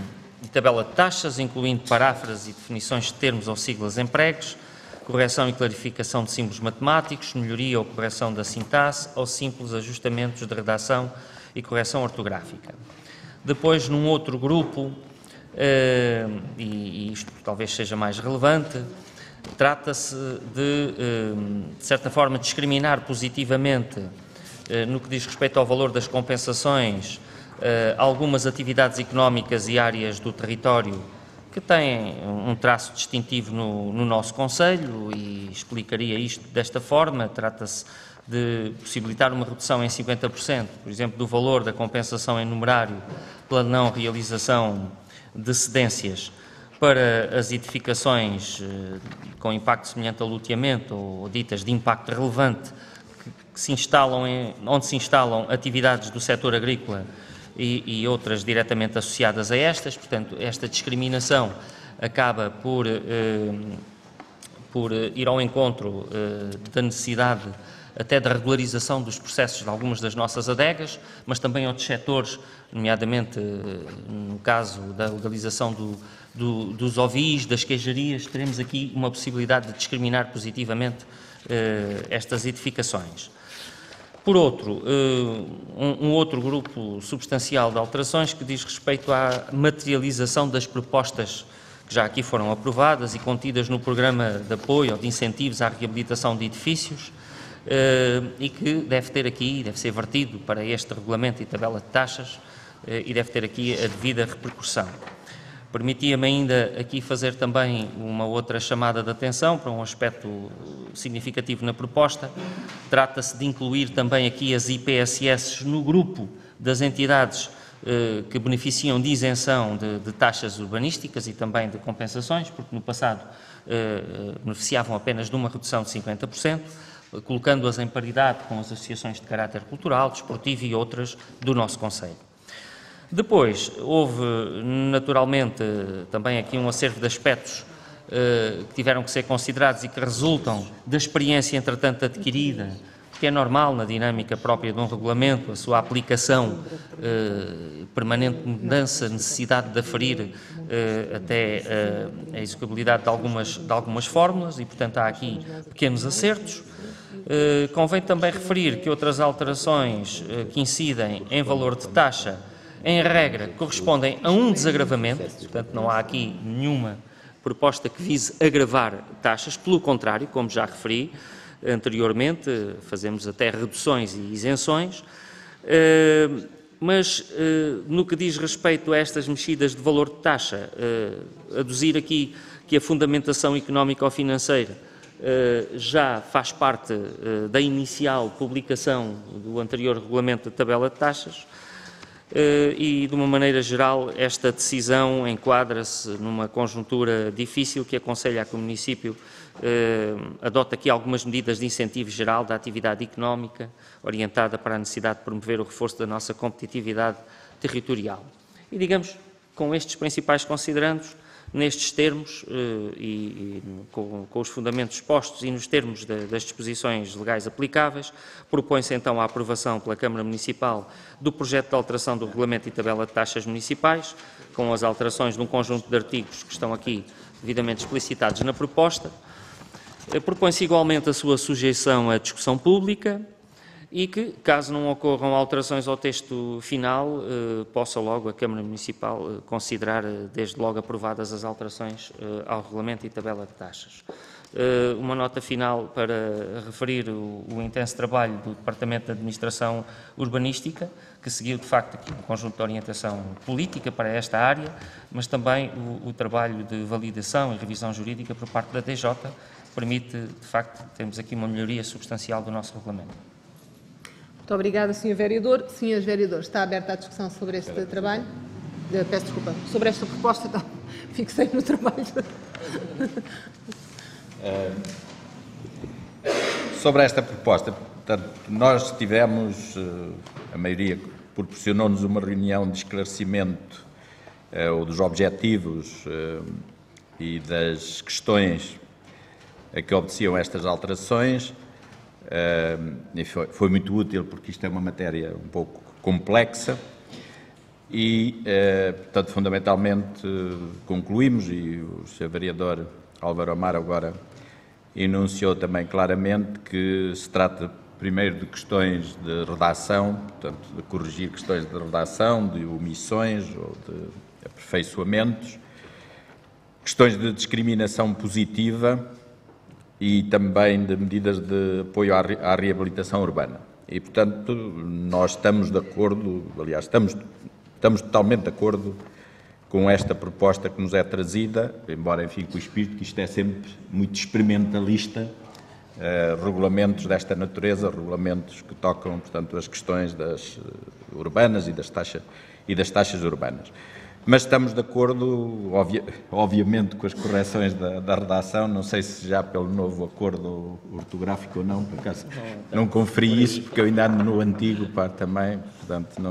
Speaker 4: e tabela de taxas, incluindo paráfrases e definições de termos ou siglas empregos, correção e clarificação de símbolos matemáticos, melhoria ou correção da sintaxe ou simples ajustamentos de redação e correção ortográfica. Depois, num outro grupo, e isto talvez seja mais relevante, trata-se de certa forma, discriminar positivamente, no que diz respeito ao valor das compensações, algumas atividades económicas e áreas do território que têm um traço distintivo no nosso Conselho, e explicaria isto desta forma. Trata-se de possibilitar uma redução em 50%, por exemplo, do valor da compensação em numerário pela não realização de cedências para as edificações com impacto semelhante ao loteamento ou ditas de impacto relevante que se instalam onde se instalam atividades do setor agrícola e outras diretamente associadas a estas. Portanto, esta discriminação acaba por ir ao encontro da necessidade até da regularização dos processos de algumas das nossas adegas, mas também outros setores, nomeadamente no caso da legalização dos ovis, das queijarias. Teremos aqui uma possibilidade de discriminar positivamente estas edificações. Por outro, um outro grupo substancial de alterações que diz respeito à materialização das propostas que já aqui foram aprovadas e contidas no programa de apoio ou de incentivos à reabilitação de edifícios, e que deve ser vertido para este regulamento e tabela de taxas, e deve ter aqui a devida repercussão. Permitia-me ainda aqui fazer também uma outra chamada de atenção para um aspecto significativo na proposta. Trata-se de incluir também aqui as IPSS no grupo das entidades que beneficiam de isenção de taxas urbanísticas e também de compensações, porque no passado beneficiavam apenas de uma redução de 50%, colocando-as em paridade com as associações de caráter cultural, desportivo e outras do nosso Conselho. Depois, houve naturalmente também aqui um acervo de aspectos que tiveram que ser considerados e que resultam da experiência entretanto adquirida, que é normal na dinâmica própria de um regulamento, a sua aplicação, permanente mudança, necessidade de aferir até a executabilidade de algumas fórmulas, e portanto há aqui pequenos acertos. Convém também referir que outras alterações que incidem em valor de taxa, em regra, correspondem a um desagravamento, portanto não há aqui nenhuma proposta que vise agravar taxas, pelo contrário, como já referi anteriormente, fazemos até reduções e isenções. Mas, no que diz respeito a estas mexidas de valor de taxa, aduzir aqui que a fundamentação económica ou financeira já faz parte da inicial publicação do anterior regulamento da tabela de taxas e, de uma maneira geral, esta decisão enquadra-se numa conjuntura difícil que aconselha a que o município adote aqui algumas medidas de incentivo geral da atividade económica, orientada para a necessidade de promover o reforço da nossa competitividade territorial. E, digamos, com estes principais considerandos, nestes termos e com os fundamentos expostos e nos termos das disposições legais aplicáveis, propõe-se então a aprovação pela Câmara Municipal do projeto de alteração do Regulamento e Tabela de Taxas Municipais, com as alterações de um conjunto de artigos que estão aqui devidamente explicitados na proposta. Propõe-se igualmente a sua sujeição à discussão pública e que, caso não ocorram alterações ao texto final, possa logo a Câmara Municipal considerar desde logo aprovadas as alterações ao Regulamento e Tabela de Taxas. Uma nota final para referir o intenso trabalho do Departamento de Administração Urbanística, que seguiu, de facto, aqui um conjunto de orientação política para esta área, mas também o trabalho de validação e revisão jurídica por parte da DJ, que permite, de facto, termos aqui uma melhoria substancial do nosso regulamento.
Speaker 1: Muito obrigada, Sr. Vereador. Senhores Vereadores, está aberta a discussão sobre este trabalho? Peço desculpa. Sobre esta proposta, então, fixei no trabalho.
Speaker 5: Sobre esta proposta, portanto, nós tivemos, a maioria proporcionou-nos uma reunião de esclarecimento dos objetivos e das questões a que obedeciam estas alterações. E foi muito útil porque isto é uma matéria um pouco complexa e, portanto, fundamentalmente concluímos, e o Sr. Vereador Álvaro Amaro agora enunciou também claramente que se trata primeiro de questões de redação, portanto, de corrigir questões de redação, de omissões ou de aperfeiçoamentos, questões de discriminação positiva e também de medidas de apoio à reabilitação urbana. E, portanto, nós estamos de acordo, aliás, estamos totalmente de acordo com esta proposta que nos é trazida, embora, enfim, com o espírito que isto é sempre muito experimentalista, regulamentos desta natureza, regulamentos que tocam, portanto, as questões das urbanas e das taxas urbanas. Mas estamos de acordo, obviamente, com as correções da redação, não sei se já pelo novo acordo ortográfico ou não, por acaso não conferi isso, porque eu ainda ando no antigo, também, portanto,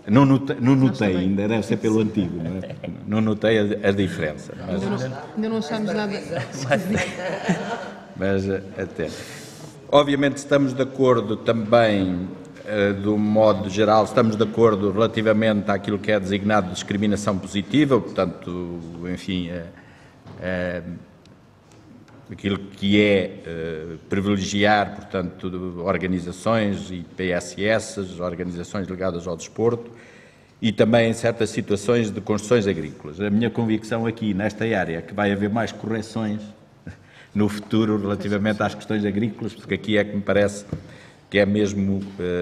Speaker 5: não notei, ainda deve ser pelo antigo, não é? Não notei a diferença. Mas,
Speaker 1: ainda não achamos nada.
Speaker 5: Mas até. Obviamente estamos de acordo também, do modo geral, estamos de acordo relativamente àquilo que é designado de discriminação positiva, portanto, enfim, aquilo que é privilegiar, portanto, organizações e PSS, organizações ligadas ao desporto, e também em certas situações de construções agrícolas. A minha convicção aqui, nesta área, é que vai haver mais correções no futuro relativamente às questões agrícolas, porque aqui é que me parece que é mesmo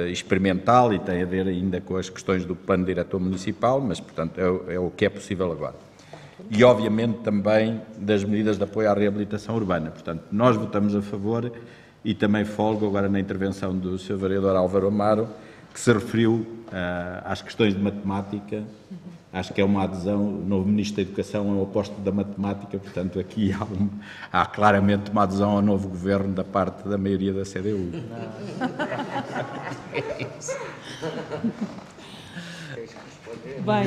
Speaker 5: experimental e tem a ver ainda com as questões do plano diretor municipal, mas, portanto, é o que é possível agora. E, obviamente, também das medidas de apoio à reabilitação urbana. Portanto, nós votamos a favor e também folgo agora na intervenção do Sr. Vereador Álvaro Amaro, que se referiu às questões de matemática. Acho que é uma adesão, o novo Ministro da Educação é o oposto da matemática, portanto, aqui há claramente uma adesão ao novo Governo da parte da maioria da CDU.
Speaker 1: Bem,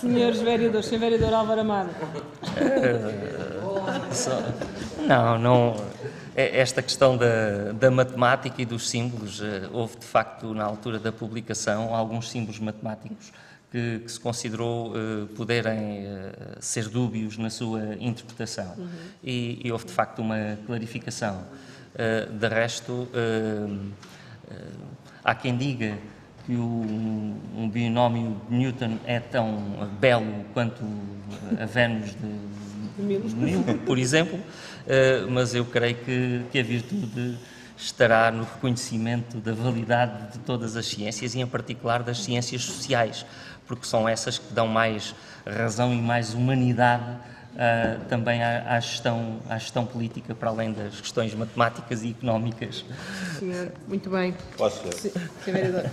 Speaker 1: senhores vereadores, Sr. Vereador Álvaro Amaro.
Speaker 4: Não, esta questão da matemática e dos símbolos, houve de facto na altura da publicação alguns símbolos matemáticos que se considerou poderem ser dúbios na sua interpretação. E houve de facto uma clarificação. De resto, há quem diga que um binómio de Newton é tão belo quanto a Vênus de Milo, por exemplo, mas eu creio que a virtude estará no reconhecimento da validade de todas as ciências e, em particular, das ciências sociais, porque são essas que dão mais razão e mais humanidade também à gestão política, para além das questões matemáticas e económicas.
Speaker 1: Senhor, muito bem.
Speaker 5: Posso?
Speaker 1: Senhor Vereador.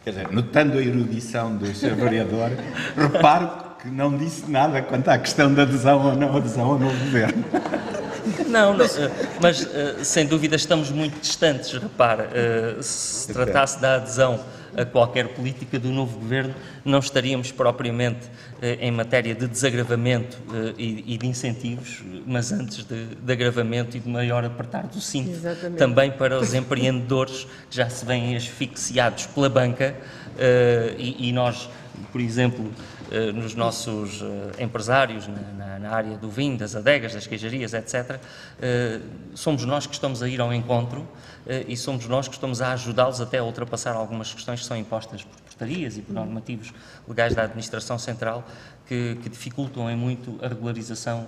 Speaker 7: Quer dizer, notando a erudição do Sr. Vereador, reparo que não disse nada quanto à questão da adesão ou não adesão ao novo governo.
Speaker 4: Não, mas sem dúvida estamos muito distantes, repara, se tratasse da adesão a qualquer política do novo governo, não estaríamos propriamente em matéria de desagravamento e de incentivos, mas antes de agravamento e de maior apertar do cinto. Exatamente. Também para os empreendedores que já se veem asfixiados pela banca e nós, por exemplo, nos nossos empresários na área do vinho, das adegas, das queijarias, etc., somos nós que estamos a ir ao encontro e somos nós que estamos a ajudá-los até a ultrapassar algumas questões que são impostas por portarias e por normativos legais da Administração Central que dificultam em muito a regularização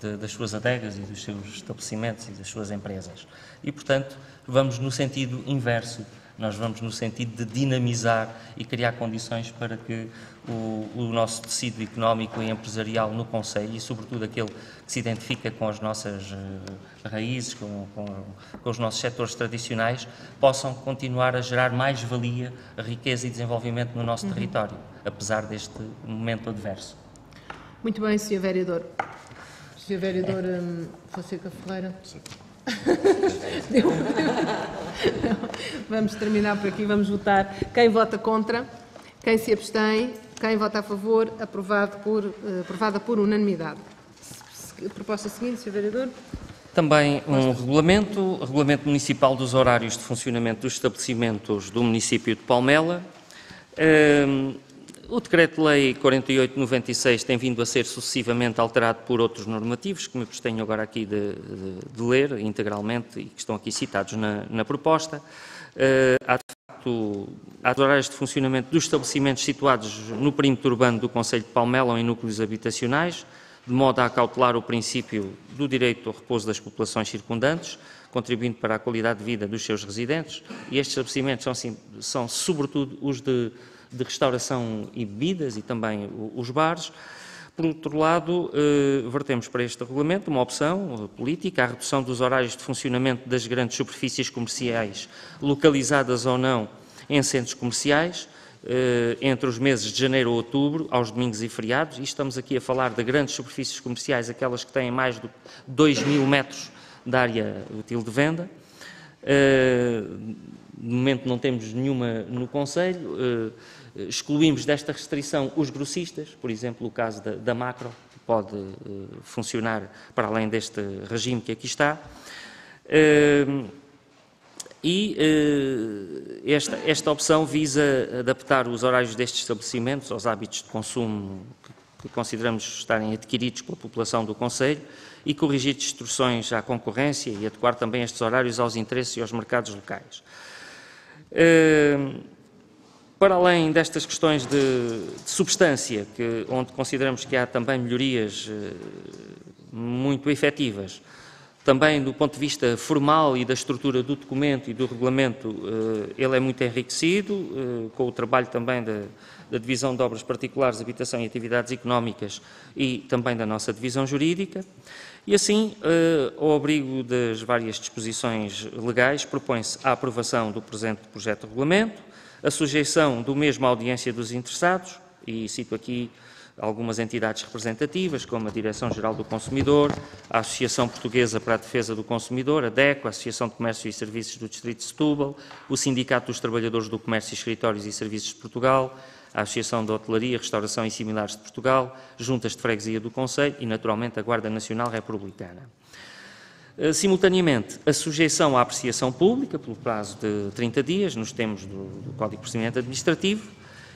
Speaker 4: das suas adegas e dos seus estabelecimentos e das suas empresas. E, portanto, vamos no sentido inverso. Nós vamos no sentido de dinamizar e criar condições para que o nosso tecido económico e empresarial no concelho, e sobretudo aquele que se identifica com as nossas raízes, com os nossos setores tradicionais, possam continuar a gerar mais-valia, riqueza e desenvolvimento no nosso território, apesar deste momento adverso.
Speaker 1: Muito bem, Sr. Vereador. Sr. Vereador Fonseca Ferreira. Vamos terminar por aqui, vamos votar. Quem vota contra, quem se abstém, quem vota a favor, aprovada por unanimidade. Proposta seguinte, Sr. Vereador.
Speaker 4: Também um regulamento municipal dos horários de funcionamento dos estabelecimentos do município de Palmela. O Decreto-Lei 48/96 tem vindo a ser sucessivamente alterado por outros normativos, que me abstenho agora aqui de ler integralmente e que estão aqui citados na proposta. Há, de facto, há horários de funcionamento dos estabelecimentos situados no perímetro urbano do concelho de Palmela ou em núcleos habitacionais, de modo a acautelar o princípio do direito ao repouso das populações circundantes, contribuindo para a qualidade de vida dos seus residentes, e estes estabelecimentos são sobretudo os de restauração e bebidas e também os bares. Por outro lado, vertemos para este regulamento uma opção política, a redução dos horários de funcionamento das grandes superfícies comerciais, localizadas ou não em centros comerciais, entre os meses de janeiro a outubro, aos domingos e feriados, e estamos aqui a falar de grandes superfícies comerciais, aquelas que têm mais de 2.000 metros de área útil de venda. De momento não temos nenhuma no concelho. Excluímos desta restrição os grossistas, por exemplo, o caso da Macro, que pode funcionar para além deste regime que aqui está. Esta opção visa adaptar os horários destes estabelecimentos aos hábitos de consumo que consideramos estarem adquiridos pela população do concelho e corrigir distorções à concorrência e adequar também estes horários aos interesses e aos mercados locais. Para além destas questões de substância, onde consideramos que há também melhorias muito efetivas, também do ponto de vista formal e da estrutura do documento e do regulamento, ele é muito enriquecido, com o trabalho também da Divisão de Obras Particulares, Habitação e Atividades Económicas e também da nossa Divisão Jurídica. E assim, ao abrigo das várias disposições legais, propõe-se a aprovação do presente projeto de regulamento, a sujeição do mesmo à audiência dos interessados, e cito aqui algumas entidades representativas, como a Direção-Geral do Consumidor, a Associação Portuguesa para a Defesa do Consumidor, a DECO, a Associação de Comércio e Serviços do Distrito de Setúbal, o Sindicato dos Trabalhadores do Comércio, Escritórios e Serviços de Portugal, a Associação de Hotelaria, Restauração e Similares de Portugal, Juntas de Freguesia do Concelho e, naturalmente, a Guarda Nacional Republicana. Simultaneamente, a sujeição à apreciação pública, pelo prazo de 30 dias, nos termos do Código de Procedimento Administrativo,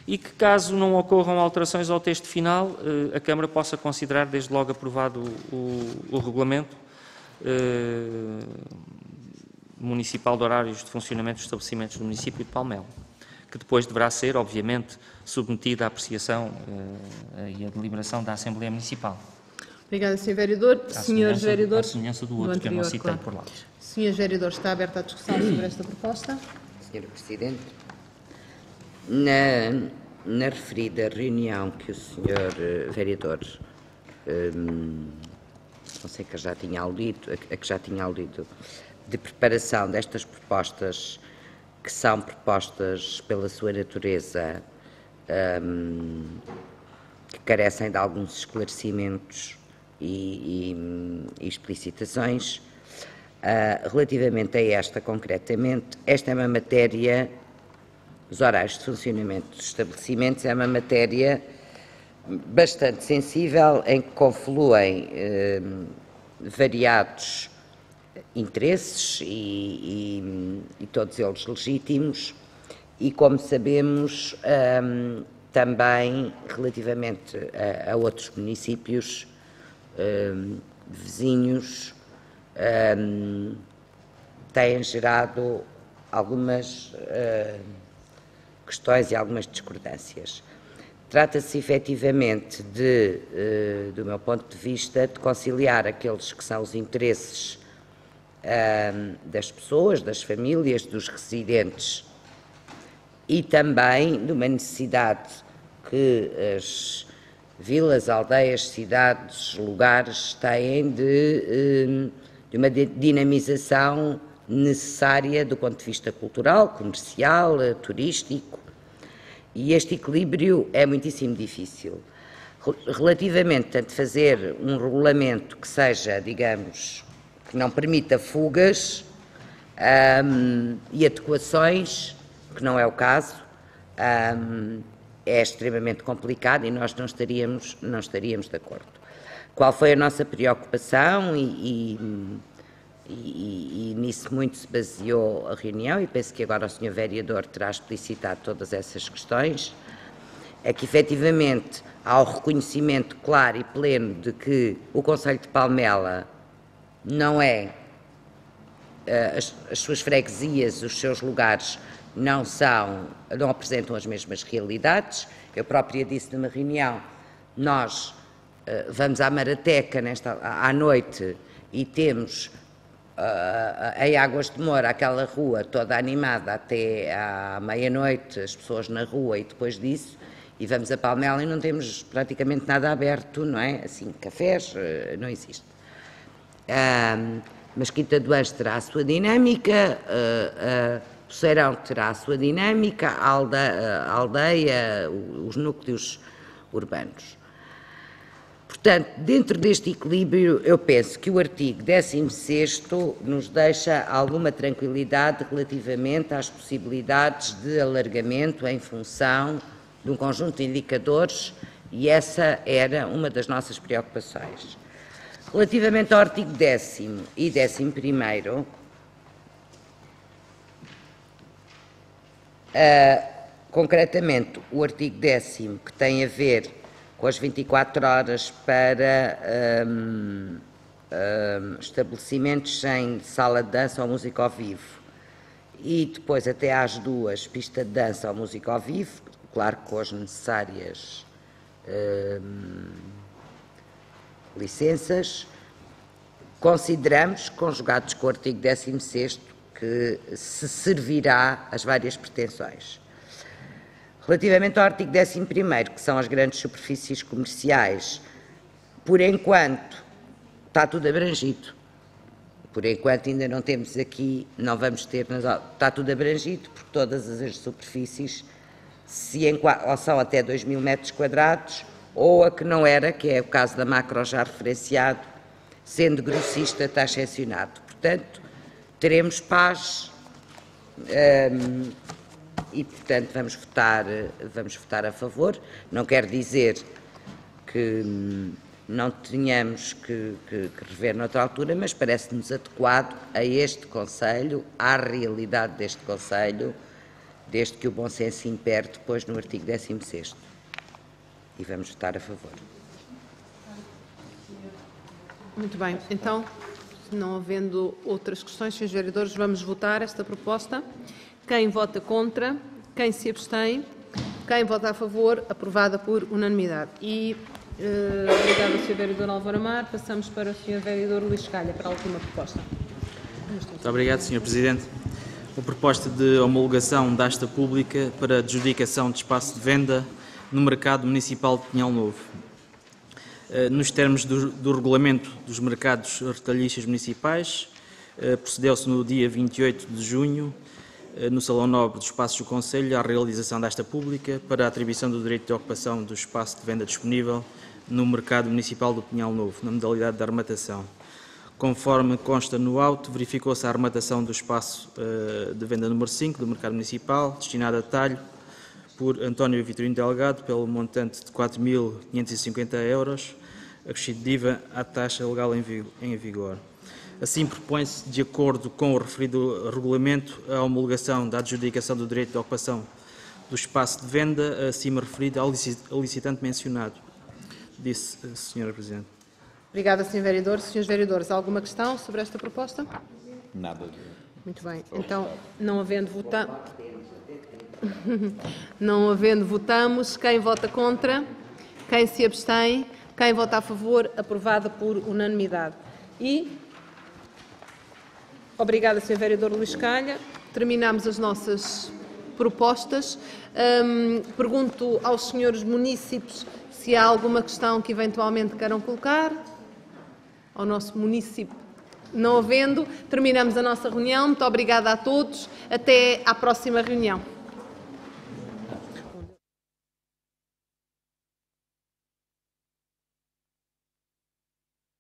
Speaker 4: e que, caso não ocorram alterações ao texto final, a Câmara possa considerar desde logo aprovado o regulamento municipal de horários de funcionamento dos estabelecimentos do município de Palmela, que depois deverá ser, obviamente, submetido à apreciação e à deliberação da Assembleia Municipal.
Speaker 1: Obrigada, Sr. Vereador. Senhores Vereadores,
Speaker 4: à semelhança do outro que eu não citei
Speaker 1: claro.
Speaker 4: por lá.
Speaker 1: Senhores Vereadores, está aberta a discussão sobre esta proposta.
Speaker 3: Senhora Presidente, na referida reunião que o Sr. Vereador Fonseca já tinha aludido, de preparação destas propostas, que são propostas pela sua natureza, que carecem de alguns esclarecimentos e explicitações. Relativamente a esta concretamente, esta é uma matéria, os horários de funcionamento dos estabelecimentos é uma matéria bastante sensível, em que confluem variados interesses e todos eles legítimos, e, como sabemos, também relativamente a outros municípios vizinhos, têm gerado algumas questões e algumas discordâncias. Trata-se efetivamente do meu ponto de vista, de conciliar aqueles que são os interesses das pessoas, das famílias, dos residentes, e também de uma necessidade que as vilas, aldeias, cidades, lugares têm de uma dinamização necessária do ponto de vista cultural, comercial, turístico, e este equilíbrio é muitíssimo difícil. Relativamente, tanto fazer um regulamento que seja, digamos, que não permita fugas e adequações, que não é o caso, é extremamente complicado e nós não estaríamos de acordo. Qual foi a nossa preocupação e nisso muito se baseou a reunião, e penso que agora o Sr. Vereador terá explicitado todas essas questões, é que efetivamente há o reconhecimento claro e pleno de que o Concelho de Palmela não é, as suas freguesias, os seus lugares não apresentam as mesmas realidades. Eu própria disse numa reunião, nós vamos à Marateca à noite e temos em Águas de Moura aquela rua toda animada até à meia-noite, as pessoas na rua, e depois disso, e vamos a Palmela e não temos praticamente nada aberto, não é? Assim, cafés, não existe. Mas Quinta do Anjo terá a sua dinâmica, Poceirão terá a sua dinâmica, a aldeia, os núcleos urbanos. Portanto, dentro deste equilíbrio, eu penso que o artigo 16º nos deixa alguma tranquilidade relativamente às possibilidades de alargamento em função de um conjunto de indicadores, e essa era uma das nossas preocupações. Relativamente ao artigo 10º e 11º, concretamente o artigo 10º, que tem a ver com as 24 horas para estabelecimentos sem sala de dança ou música ao vivo, e depois até às 2 pista de dança ou música ao vivo, claro que com as necessárias licenças, consideramos, conjugados com o artigo 16º, que se servirá às várias pretensões. Relativamente ao artigo 11º, que são as grandes superfícies comerciais, por enquanto está tudo abrangido. Por enquanto ainda não temos aqui, não vamos ter, está tudo abrangido, porque todas as superfícies ou são até 2.000 metros quadrados, ou a que não era, que é o caso da Macro já referenciado, sendo grossista está excepcionado. Portanto, teremos paz e, portanto, vamos votar a favor. Não quer dizer que não tenhamos que rever noutra altura, mas parece-nos adequado a este Conselho, à realidade deste Conselho, desde que o bom senso impere depois no artigo 16º. E vamos votar a favor.
Speaker 1: Muito bem. Então, não havendo outras questões, senhores vereadores, vamos votar esta proposta. Quem vota contra? Quem se abstém? Quem vota a favor? Aprovada por unanimidade. E Obrigada, Sr. Vereador Álvaro Amar. Passamos para o Sr. Vereador Luís Calha, para a última proposta.
Speaker 2: Muito obrigado, Sr. Presidente. A proposta de homologação da asta pública para adjudicação de espaço de venda no mercado municipal de Pinhal Novo. Nos termos do regulamento dos mercados retalhistas municipais, procedeu-se no dia 28 de junho, no Salão Nobre dos Espaços do Conselho, à realização desta pública para a atribuição do direito de ocupação do espaço de venda disponível no mercado municipal do Pinhal Novo, na modalidade de arrematação. Conforme consta no auto, verificou-se a arrematação do espaço de venda número 5 do mercado municipal, destinado a talho, por António Vitorino Delgado, pelo montante de 4.550 euros, acrescido de IVA à taxa legal em vigor. Assim, propõe-se, de acordo com o referido regulamento, a homologação da adjudicação do direito de ocupação do espaço de venda acima referido ao licitante mencionado. Disse a Sra. Presidente.
Speaker 1: Obrigada, Sr. Vereador. Senhores Vereadores, alguma questão sobre esta proposta?
Speaker 7: Nada.
Speaker 1: Muito bem. Então, não havendo não havendo, votamos. Quem vota contra? Quem se abstém? Quem vota a favor? Aprovada por unanimidade. E, obrigada, Sr. Vereador Luís Calha. Terminamos as nossas propostas. Pergunto aos senhores munícipes se há alguma questão que eventualmente queiram colocar ao nosso município. Não havendo, terminamos a nossa reunião. Muito obrigada a todos. Até à próxima reunião.